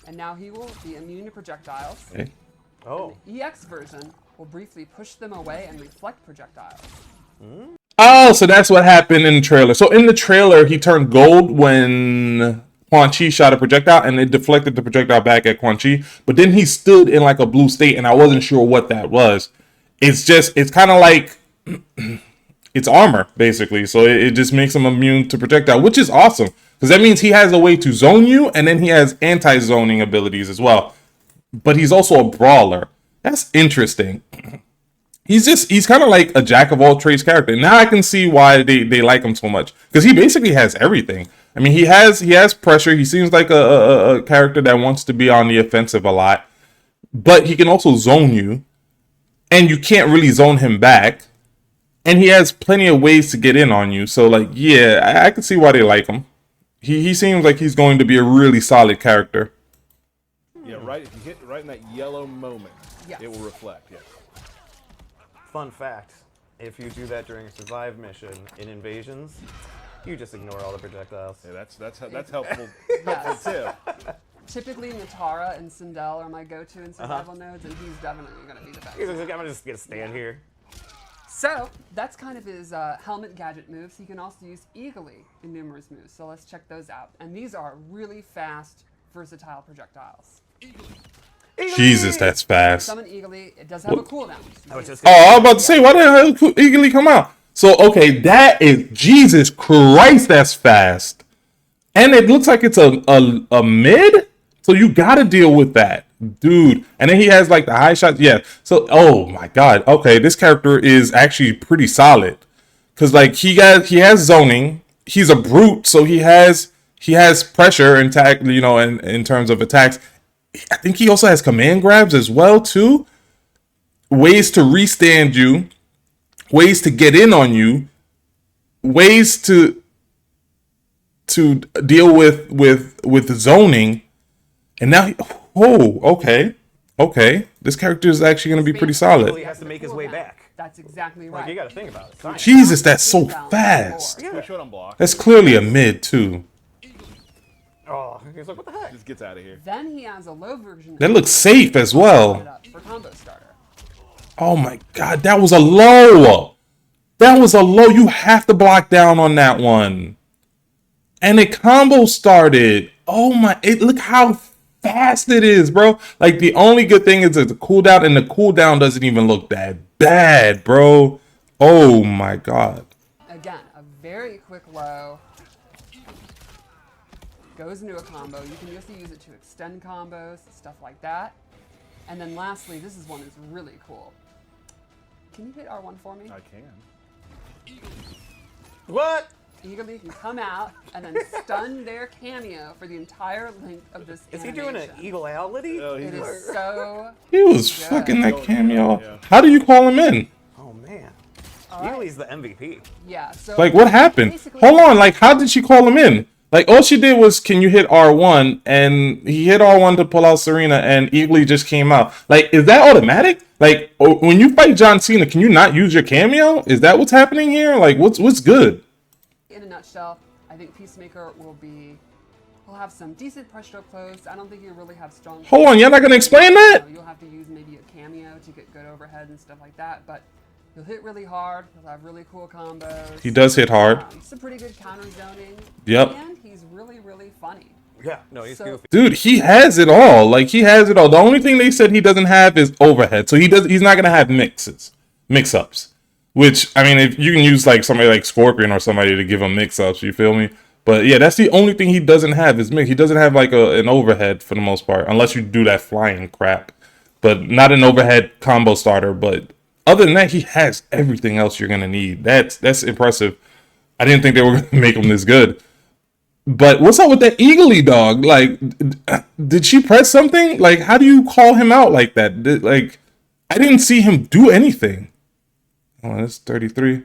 and now he will be immune to projectiles. Okay. Oh. The EX version will briefly push them away and reflect projectiles. Oh, so that's what happened in the trailer. So in the trailer, he turned gold when Quan Chi shot a projectile, and it deflected the projectile back at Quan Chi. But then he stood in like a blue state, and I wasn't sure what that was. It's kind of like it's armor, basically. So it just makes him immune to projectile, which is awesome. Because that means he has a way to zone you, and then he has anti-zoning abilities as well. But he's also a brawler. That's interesting. He's kind of like a jack of all trades character. Now I can see why they like him so much, because he basically has everything. I mean, he has pressure. He seems like a character that wants to be on the offensive a lot, but he can also zone you, and you can't really zone him back. And he has plenty of ways to get in on you. So like, yeah, I can see why they like him. He seems like he's going to be a really solid character. Yeah, right. If you hit right in that yellow moment, Yes. it will reflect. Yes. Fun fact: if you do that during a survive mission in invasions, you just ignore all the projectiles. Yeah, that's helpful. Yes. Tip. Typically, Natara and Sindel are my go-to in survival nodes, and he's definitely going to be the best. He's like, I'm just gonna stand here. So that's kind of his helmet gadget moves. He can also use Eagly in numerous moves. So let's check those out. And these are really fast, versatile projectiles. Jesus, that's fast. Summon Eagly. It does have a cooldown. I was just Oh, I was about to say, why the hell did Eagerly come out? So, okay, that is, Jesus Christ, that's fast. And it looks like it's a mid, so you gotta deal with that, dude. And then he has like the high shots, yeah. So, oh my God, okay, this character is actually pretty solid, cause like he has zoning. He's a brute, so he has pressure and attack, you know, in terms of attacks. I think he also has command grabs as well too. Ways to restand you, ways to get in on you, ways to deal with zoning. And now okay. This character is actually going to be pretty He solid. has to make his way back. That's exactly right. Like, you got to think about it. Science. Jesus, that's so fast. We showed on block. That's clearly a mid too. Oh, he's like, what the heck? Just gets out of here. Then he has a low version. That looks safe as well. For combo starter. Oh my God, that was a low. That was a low. You have to block down on that one. And it combo started. Oh my, look how fast it is, bro. Like the only good thing is the cooldown, and the cooldown doesn't even look that bad, bro. Oh my God. Again, a very quick low. Goes into a combo. You can also use it to extend combos, stuff like that. And then lastly, this is one that's really cool. Can you hit R1 for me? I can. What? Eagerly can come out and then stun their cameo for the entire length of this Is he animation. doing an eagle-ality? Oh, It he's is so He was good. fucking that cameo. Yeah. How do you call him in? Oh man. right. Eagly's the MVP. Yeah, so Like, what happened? basically- Hold on, like, how did she call him in? Like, all she did was, can you hit R1? And he hit R1 to pull out Serena, and Eagly just came out. Like, is that automatic? Like, when you fight John Cena, can you not use your cameo? Is that what's happening here? Like, what's good? in a nutshell, I think Peacemaker will have some decent press stroke close. I don't think he'll really have strong. Hold on, you're not gonna explain that? You'll have to use maybe a cameo to get good overhead and stuff like that, but he'll hit really hard. He'll have really cool combos. He does hit hard. Some pretty good counter zoning. Yep. And he's really, really funny. Yeah, no, he's So- goofy. Dude, he has it all. Like, he has it all. The only thing they said he doesn't have is overhead. So he's not gonna have mix-ups. Which, I mean, if you can use like somebody like Scorpion or somebody to give him mix-ups, you feel me? But yeah, that's the only thing he doesn't have is mix. He doesn't have like an overhead for the most part, unless you do that flying crap. But not an overhead combo starter. But other than that, he has everything else you're gonna need. That's impressive. I didn't think they were gonna make him this good. But what's up with that Eagly dog? Like, did she press something? Like, how do you call him out like that? Like, I didn't see him do anything. Oh, that's 33.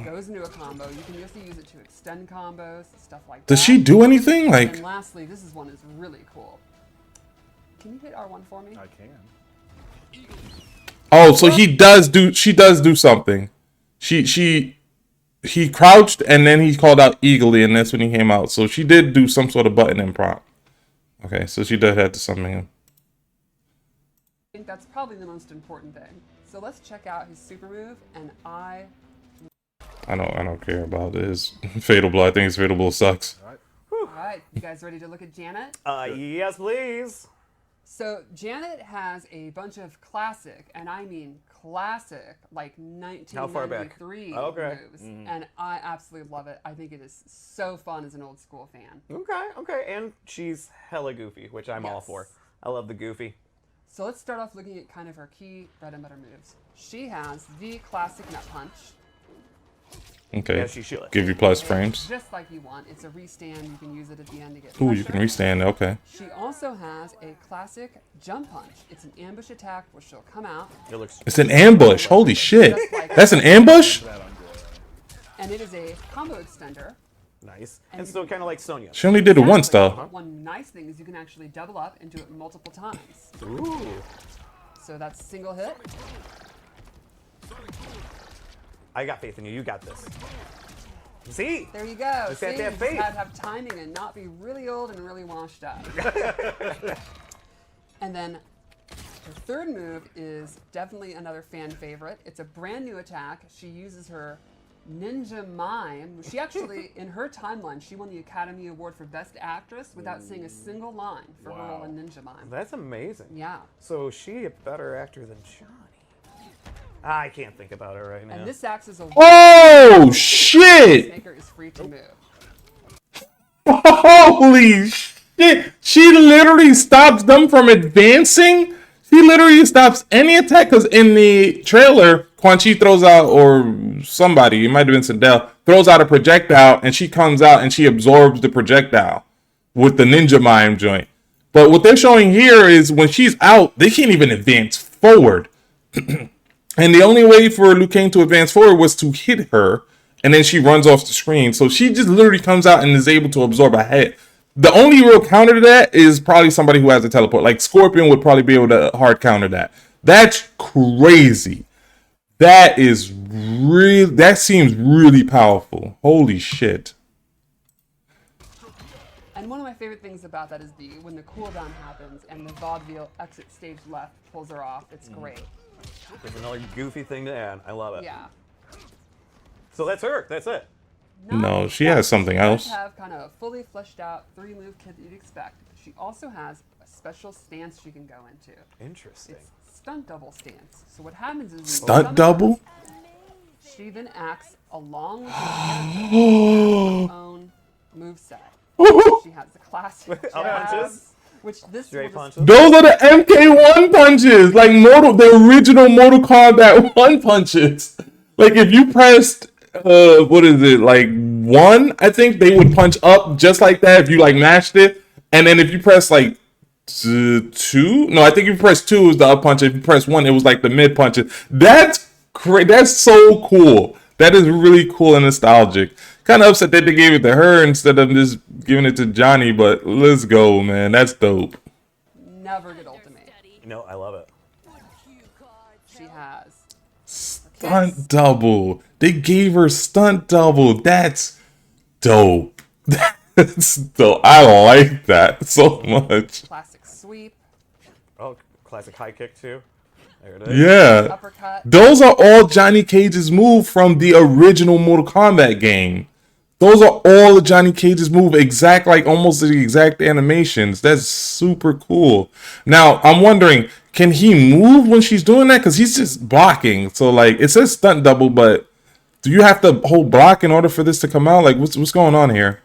Goes into a combo. You can just use it to extend combos, stuff like that. Does she do anything? Like, And lastly, this is one is really cool. Can you hit R1 for me? I can. oh, so she does do something. He crouched and then he called out eagerly, and that's when he came out. So she did do some sort of button imprompt. Okay, so she did have to summon him. I think that's probably the most important thing. So let's check out his super move, and I I don't care about his Fatal Blow. I think his Fatal Blow sucks. All right, you guys ready to look at Janet? Yes, please. So Janet has a bunch of classic, and I mean classic, like How far back? 1993 Okay. moves, and I absolutely love it. I think it is so fun as an old school fan. Okay, and she's hella goofy, which I'm all Yes. for. I love the goofy. So let's start off looking at kind of her key bread and butter moves. She has the classic nut punch. Okay, Yeah, she should. give you plus frames. Just like you want. It's a restand. You can use it at the end to get Ooh, you pressure. can restand. Okay. She also has a classic jump punch. It's an ambush attack where she'll come out, It looks. It's an ambush. Holy shit. just like That's an ambush? and it is a combo extender. Nice. And so kind of like Sonya. She only did it once though. One nice thing is you can actually double up and do it multiple times. Ooh. So that's single hit. I got faith in you. You got this. See? There you go. Just See, have to you have just faith. gotta have timing and not be really old and really washed up. And then her third move is definitely another fan favorite. It's a brand new attack. She uses her Ninja Mime. She actually, in her timeline, she won the Academy Award for Best Actress without saying a single line for her role in Ninja Mime. That's amazing. Yeah. So is she a better actor than Johnny? I can't think about her right now. And this acts as a Oh shit! Peacemaker is free to move. Holy shit! She literally stops them from advancing. She literally stops any attack because in the trailer, Quan Chi throws out, or somebody, it might have been Sindel, throws out a projectile, and she comes out and she absorbs the projectile with the Ninja Mime joint. But what they're showing here is when she's out, they can't even advance forward. And the only way for Liu Kang to advance forward was to hit her, and then she runs off the screen. So she just literally comes out and is able to absorb a hit. The only real counter to that is probably somebody who has a teleport. Like Scorpion would probably be able to hard counter that. That's crazy. That seems really powerful. Holy shit. And one of my favorite things about that is when the cooldown happens and the vaudeville exit stage left pulls her off. It's great. There's another goofy thing to add. I love it. Yeah. So that's her. That's it. No, she has something She does else. have kind of a fully fleshed out 3-move kit that you'd expect. She also has a special stance she can go into. Interesting. It's stunt double stance. So what happens is Stunt double? She then acts along with her own moveset. She has the classic Up punches? jabs, Which this Straight will just- punches. Those are the MK1 punches, like the original Mortal Kombat 1 punches. Like if you pressed, what is it, like 1, I think they would punch up just like that if you like mashed it. And then if you press like 2, no, I think if you press 2 is the up punch. If you press 1, it was like the mid punches. That's great. That's so cool. That is really cool and nostalgic. Kind of upset that they gave it to her instead of just giving it to Johnny, but let's go, man. That's dope. never get ultimate. No, I love it. She has. Stunt double. They gave her stunt double. That's dope. That's dope. I like that so much. Classic sweep, Oh, classic high kick too. There it is. Yeah. uppercut. Those are all Johnny Cage's moves from the original Mortal Kombat game. Those are all of Johnny Cage's move, like almost the exact animations. That's super cool. Now, I'm wondering, can he move when she's doing that? Because he's just blocking. So, like, it says stunt double, but do you have to hold block in order for this to come out? Like, what's going on here?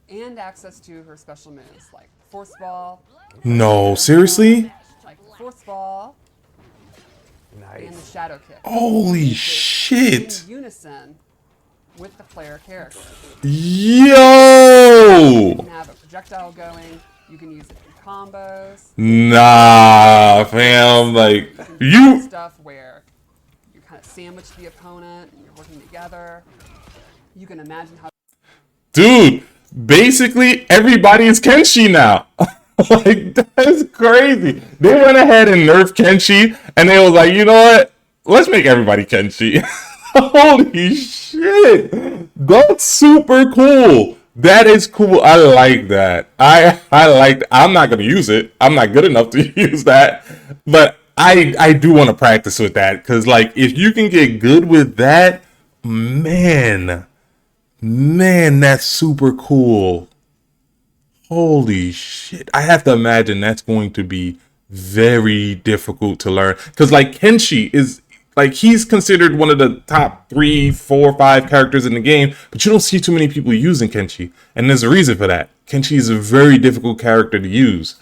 And access to her special moves like force ball, No, seriously? like force ball, and the Nice. shadow kick. Holy shit. In unison with the player character. Yo! You can have a projectile going. You can use it in combos. Nah, fam. Like, You can do you. stuff where you kind of sandwich the opponent and you're working together. You can imagine how. Dude, basically everybody is Kenshi now. Like, that's crazy. They went ahead and nerfed Kenshi, and they was like, you know what? Let's make everybody Kenshi. Holy shit. That's super cool. That is cool. I like that. I like that. I'm not going to use it. I'm not good enough to use that. But I do want to practice with that. Because, like, if you can get good with that, man, that's super cool. Holy shit. I have to imagine that's going to be very difficult to learn. Because, like, Kenshi is, like, he's considered one of the top 3, 4, 5 characters in the game, but you don't see too many people using Kenshi. And there's a reason for that. Kenshi is a very difficult character to use.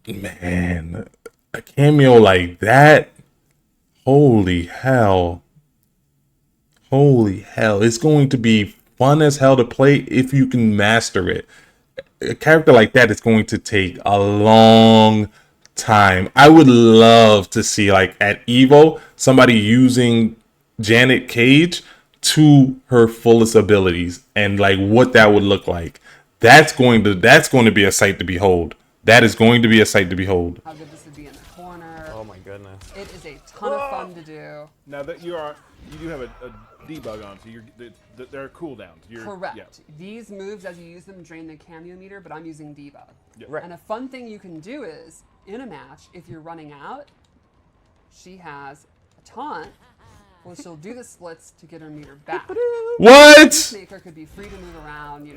Man, a cameo like that? Holy hell. Holy hell. It's going to be fun as hell to play if you can master it. A character like that is going to take a long time. I would love to see, like, at Evo, somebody using Janet Cage to her fullest abilities and, like, what that would look like. That's going to be a sight to behold. That is going to be a sight to behold. How good this would be in the corner. Oh my goodness. It is a ton of fun to do. Now that you do have a debug on, so there are cooldowns. Correct. Yeah. These moves, as you use them, drain the cameo meter, but I'm using debug. Right. And a fun thing you can do is, in a match, if you're running out, she has a taunt. Well, she'll do the splits to get her meter back. What? Peacemaker could be free to move around,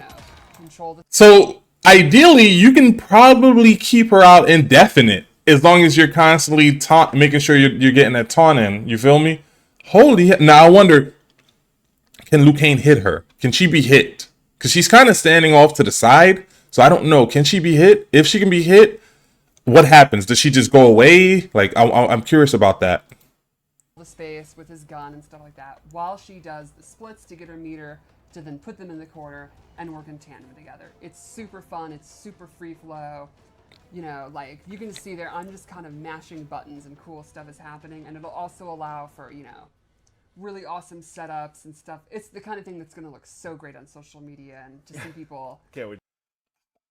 control the. So ideally, you can probably keep her out indefinite as long as you're constantly making sure you're getting that taunt in. You feel me? Holy hell. Now I wonder, can Liu Kang hit her? Can she be hit? Because she's kind of standing off to the side. So I don't know. Can she be hit? If she can be hit, what happens? Does she just go away? Like, I'm curious about that. The space with his gun and stuff like that, while she does the splits to get her meter to then put them in the corner and work in tandem together. It's super fun. It's super free flow. Like you can see there, I'm just kind of mashing buttons and cool stuff is happening, and it'll also allow for really awesome setups and stuff. It's the kind of thing that's going to look so great on social media and to see people. Can't wait.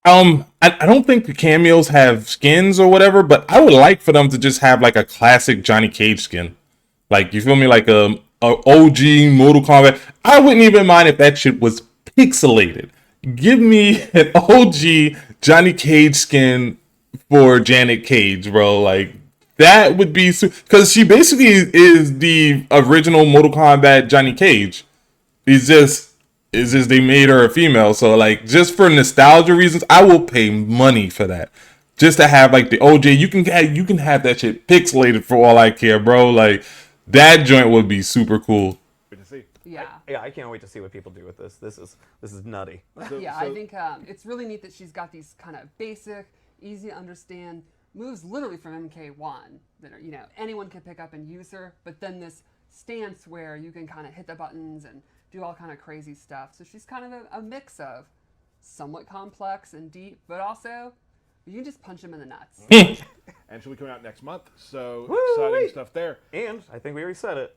I don't think the cameos have skins or whatever, but I would like for them to just have like a classic Johnny Cage skin. Like, you feel me? Like a OG Mortal Kombat. I wouldn't even mind if that shit was pixelated. Give me an OG Johnny Cage skin for Janet Cage, bro. Like, that would be... Because she basically is the original Mortal Kombat Johnny Cage. It's just they made her a female. So, like, just for nostalgia reasons, I will pay money for that. Just to have, like, the OJ. You can have that shit pixelated for all I care, bro. Like... That joint would be super cool. Wait to see. Yeah. Yeah, I can't wait to see what people do with this. This is nutty. Yeah, I think it's really neat that she's got these kind of basic, easy to understand moves literally from MK1 that are, you know, anyone can pick up and use her, but then this stance where you can kind of hit the buttons and do all kind of crazy stuff. So she's kind of a mix of somewhat complex and deep, but also you can just punch him in the nuts. And she'll be coming out next month, so Woo-wee. exciting stuff there. And I think we already said it.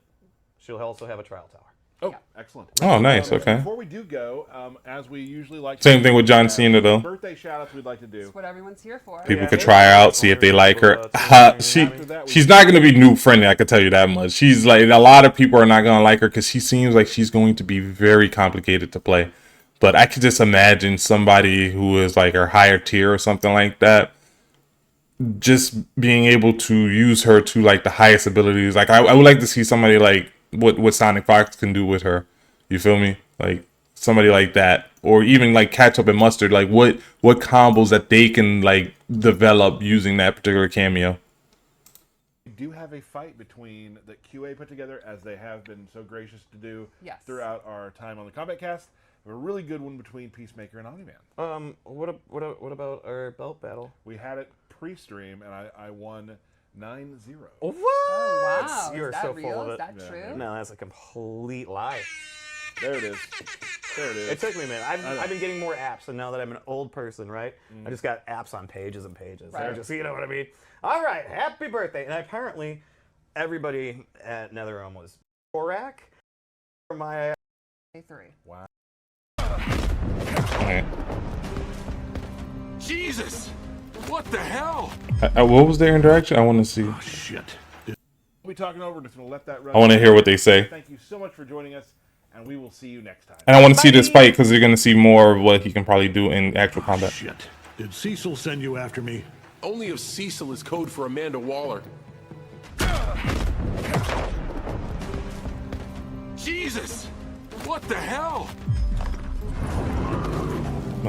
She'll also have a trial tower. Oh, Yeah. excellent. Oh, nice. Okay. Before we do go, as we usually like to Same thing do, with John Cena, though. Birthday shout-outs we'd like to do. That's what everyone's here for. People Yeah, could maybe try her out, that's see if only they like her. people, She's not gonna be noob friendly. I can tell you that much. She's like, a lot of people are not gonna like her because she seems like she's going to be very complicated to play. But I could just imagine somebody who is like her higher tier or something like that, just being able to use her to like the highest abilities. Like I would like to see somebody like what Sonic Fox can do with her. You feel me? Like somebody like that, or even like Ketchup and Mustard. Like what combos that they can like develop using that particular cameo. We do have a fight between that QA put together, as they have been so gracious to do Yes. throughout our time on the Combat Cast. We have a really good one between Peacemaker and Omni-Man. What about our belt battle? We had it pre-stream, and I won 9-0. What? Oh, wow. You are Is that so real? full of Is it. that Yeah, true? No, that's a complete lie. There it is. There it is. It took me a minute. know. I've been getting more apps, and now that I'm an old person, right? I just got apps on pages and pages. Right. They're just, you know what I mean? All right, happy birthday! And apparently, everybody at NetherRealm was Korak for my. A3. Wow. Okay. Jesus! What the hell? What was their interaction? I want to see. Shit. We'll be talking over. Just going to let that run. I want to hear what they say, Thank you so much for joining us, and we will see you next time. and I want to see this fight because you're gonna see more of what he can probably do in actual combat. Shit. Did Cecil send you after me? Only if Cecil is code for Amanda Waller. Jesus! What the hell?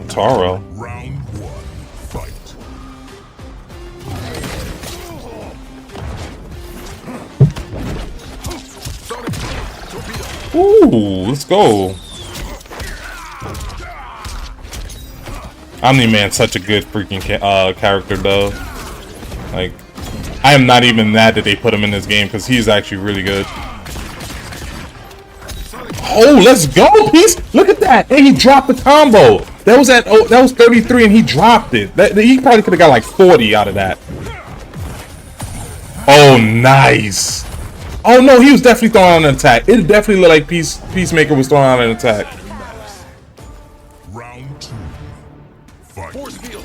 Taro. Round one, fight. Ooh, let's go. Omni-Man's such a good freaking character, though. Like, I am not even mad that they put him in this game because he's actually really good. Oh, let's go, Peace! Look at that, and he dropped the combo. That was 33, and he dropped it. He probably could have got like 40 out of that. Oh, nice. Oh no, he was definitely throwing out an attack. It definitely looked like Peacemaker was throwing out an attack. Round two, fight. Force field.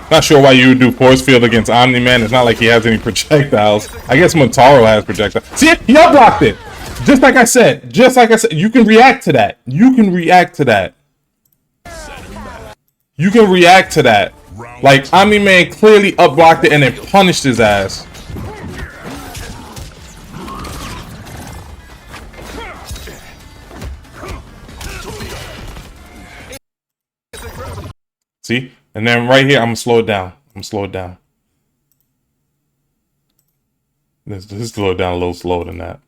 Not sure why you would do force field against Omni-Man. It's not like he has any projectiles. I guess Motaro has projectiles. See it? He unblocked it. Just like I said. Just like I said. You can react to that. You can react to that. You can react to that. Like, Omni-Man clearly unblocked it and then punished his ass. See? And then right here, I'm gonna slow it down. Let's slow it down a little slower than that.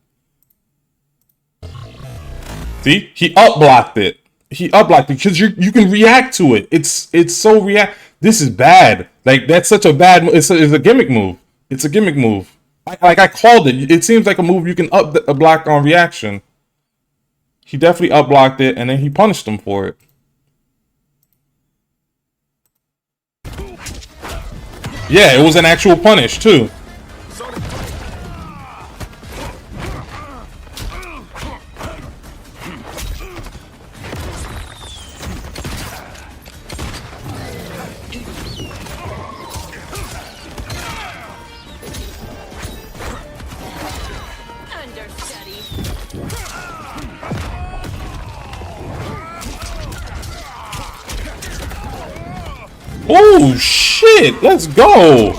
See? He up-blocked it. He up-blocked it because you can react to it. It's so react. This is bad. Like, that's such a bad move. It's a gimmick move. It's a gimmick move. Like I called it. It seems like a move you can up-block on reaction. He definitely up-blocked it, and then he punished him for it. Yeah, it was an actual punish, too. Understudy. Oh, shit! Let's go!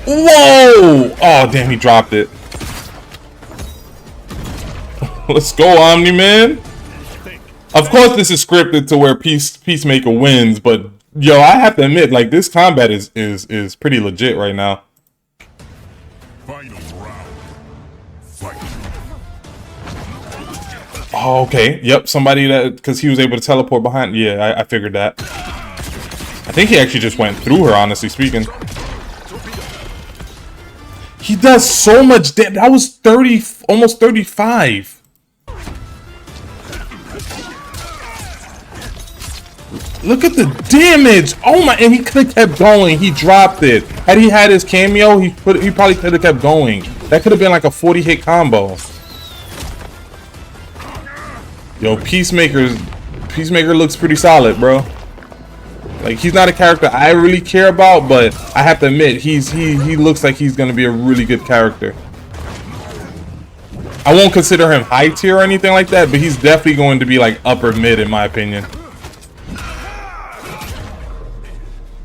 Whoa! Oh, damn, he dropped it. Let's go, Omni-Man. Of course, this is scripted to where Peacemaker wins, but yo, I have to admit, like this combat is pretty legit right now. Final round. Fight. Oh, okay. Yep, somebody that because he was able to teleport behind. Yeah, I figured that. I think he actually just went through her. Honestly speaking, he does so much damage. That was 30, almost 35. Look at the damage! Oh my! And he could have kept going. He dropped it. Had he had his cameo, he probably could have kept going. That could have been like a 40-hit combo. Yo, Peacemaker looks pretty solid, bro. Like he's not a character I really care about, but I have to admit he looks like he's gonna be a really good character. I won't consider him high tier or anything like that, but he's definitely going to be like upper mid in my opinion.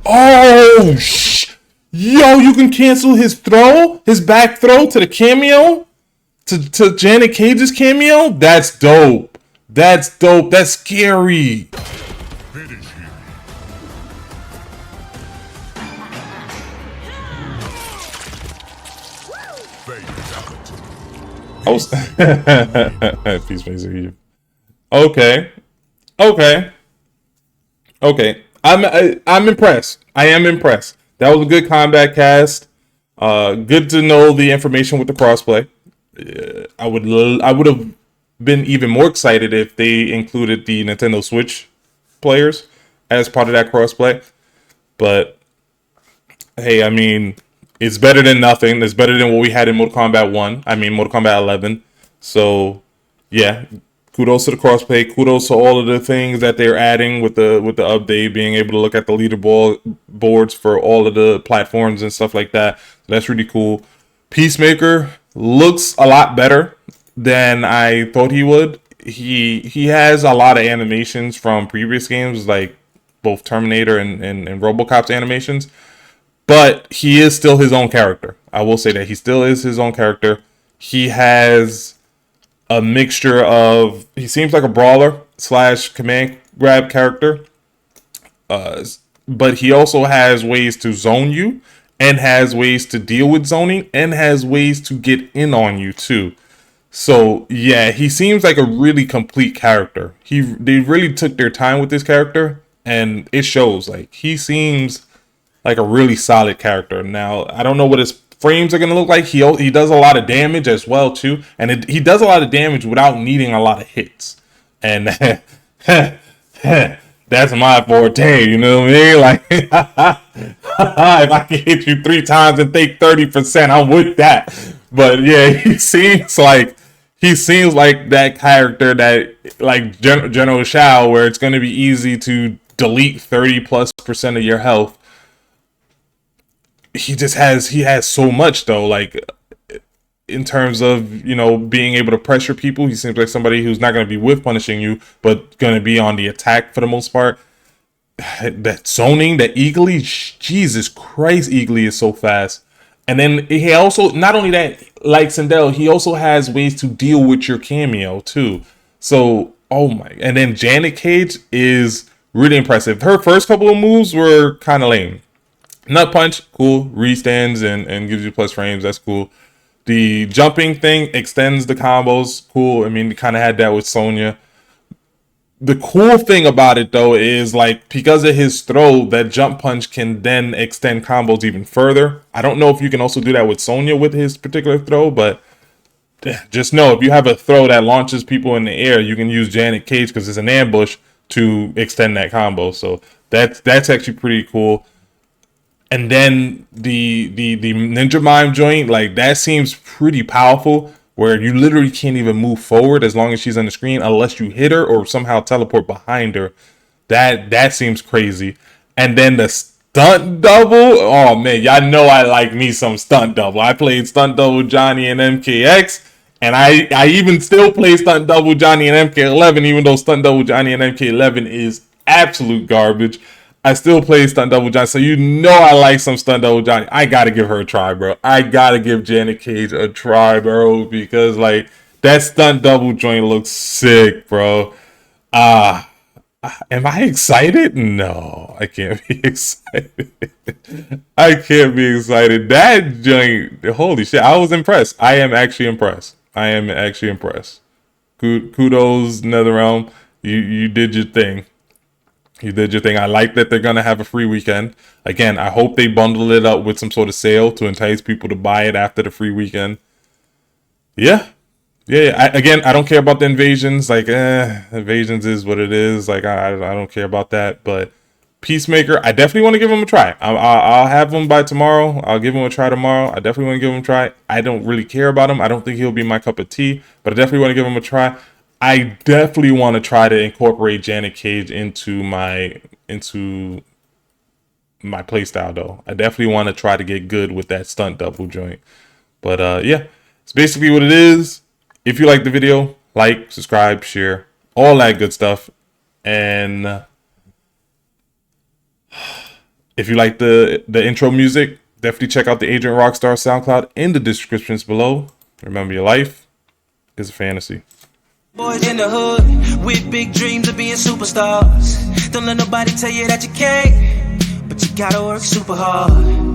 Oh, yo, you can cancel his throw, his back throw to the cameo, to Janet Cage's cameo? That's dope. That's dope. That's scary. Finish him. Peacemaker. Okay. I'm impressed. I am impressed. That was a good combat cast. Good to know the information with the crossplay. I would have been even more excited if they included the Nintendo Switch players as part of that crossplay. But hey, I mean, it's better than nothing. It's better than what we had in Mortal Kombat 1. I mean, Mortal Kombat 11. So, yeah, kudos to the crossplay. Kudos to all of the things that they're adding with the update, being able to look at the leaderboard boards for all of the platforms and stuff like that. So that's really cool. Peacemaker looks a lot better than I thought he would. He has a lot of animations from previous games, like both Terminator and RoboCop's animations. But he is still his own character. I will say that he still is his own character. He has a mixture of, he seems like a brawler / command grab character. But he also has ways to zone you, and has ways to deal with zoning, and has ways to get in on you too. So yeah, he seems like a really complete character. They really took their time with this character, and it shows. Like he seems like a really solid character. Now, I don't know what his frames are going to look like. He does a lot of damage as well, too. And he does a lot of damage without needing a lot of hits. And that's my forte, you know what I mean? Like, if I can hit you 3 times and take 30%, I'm with that. But yeah, he seems like that character that, like General Shao, where it's going to be easy to delete 30+% of your health. He has so much though, like in terms of, you know, being able to pressure people. He seems like somebody who's not going to be whiff punishing you, but going to be on the attack for the most part. That zoning, that Eagly, Jesus Christ, Eagly is so fast. And then he also, not only that, like Sindel, he also has ways to deal with your cameo too. So, oh my, and then Janet Cage is really impressive. Her first couple of moves were kind of lame. Nut punch, cool. Restands and gives you plus frames. That's cool. The jumping thing extends the combos. Cool. I mean, we kind of had that with Sonya. The cool thing about it, though, is like because of his throw, that jump punch can then extend combos even further. I don't know if you can also do that with Sonya with his particular throw, but just know if you have a throw that launches people in the air, you can use Janet Cage because it's an ambush to extend that combo. So that's actually pretty cool. And then the Ninja Mime joint, like that seems pretty powerful, where you literally can't even move forward as long as she's on the screen unless you hit her or somehow teleport behind her. That seems crazy. And then the stunt double, oh man, y'all know I like me some stunt double. I played stunt double Johnny and MKX, and I even still play stunt double Johnny and MK11, even though stunt double Johnny and MK11 is absolute garbage. I still play Stunt Double Johnny, so you know I like some Stunt Double Johnny. I gotta give her a try, bro. I gotta give Janet Cage a try, bro, because like that Stunt Double joint looks sick, bro. Am I excited? No, I can't be excited. I can't be excited. That joint, holy shit, I was impressed. I am actually impressed. I am actually impressed. Kudos, NetherRealm. You did your thing. You did your thing. I like that they're going to have a free weekend. Again, I hope they bundle it up with some sort of sale to entice people to buy it after the free weekend. Yeah. Again, I don't care about the invasions. Like, invasions is what it is. Like, I don't care about that. But Peacemaker, I definitely want to give him a try. I'll have him by tomorrow. I'll give him a try tomorrow. I definitely want to give him a try. I don't really care about him. I don't think he'll be my cup of tea. But I definitely want to give him a try. I definitely want to try to incorporate Janet Cage into my playstyle, though. I definitely want to try to get good with that stunt double joint. But yeah, it's basically what it is. If you like the video, like, subscribe, share, all that good stuff. And if you like the intro music, definitely check out the Agent Rockstar SoundCloud in the descriptions below. Remember, your life is a fantasy. Boys in the hood with big dreams of being superstars. Don't let nobody tell you that you can't, but you gotta work super hard.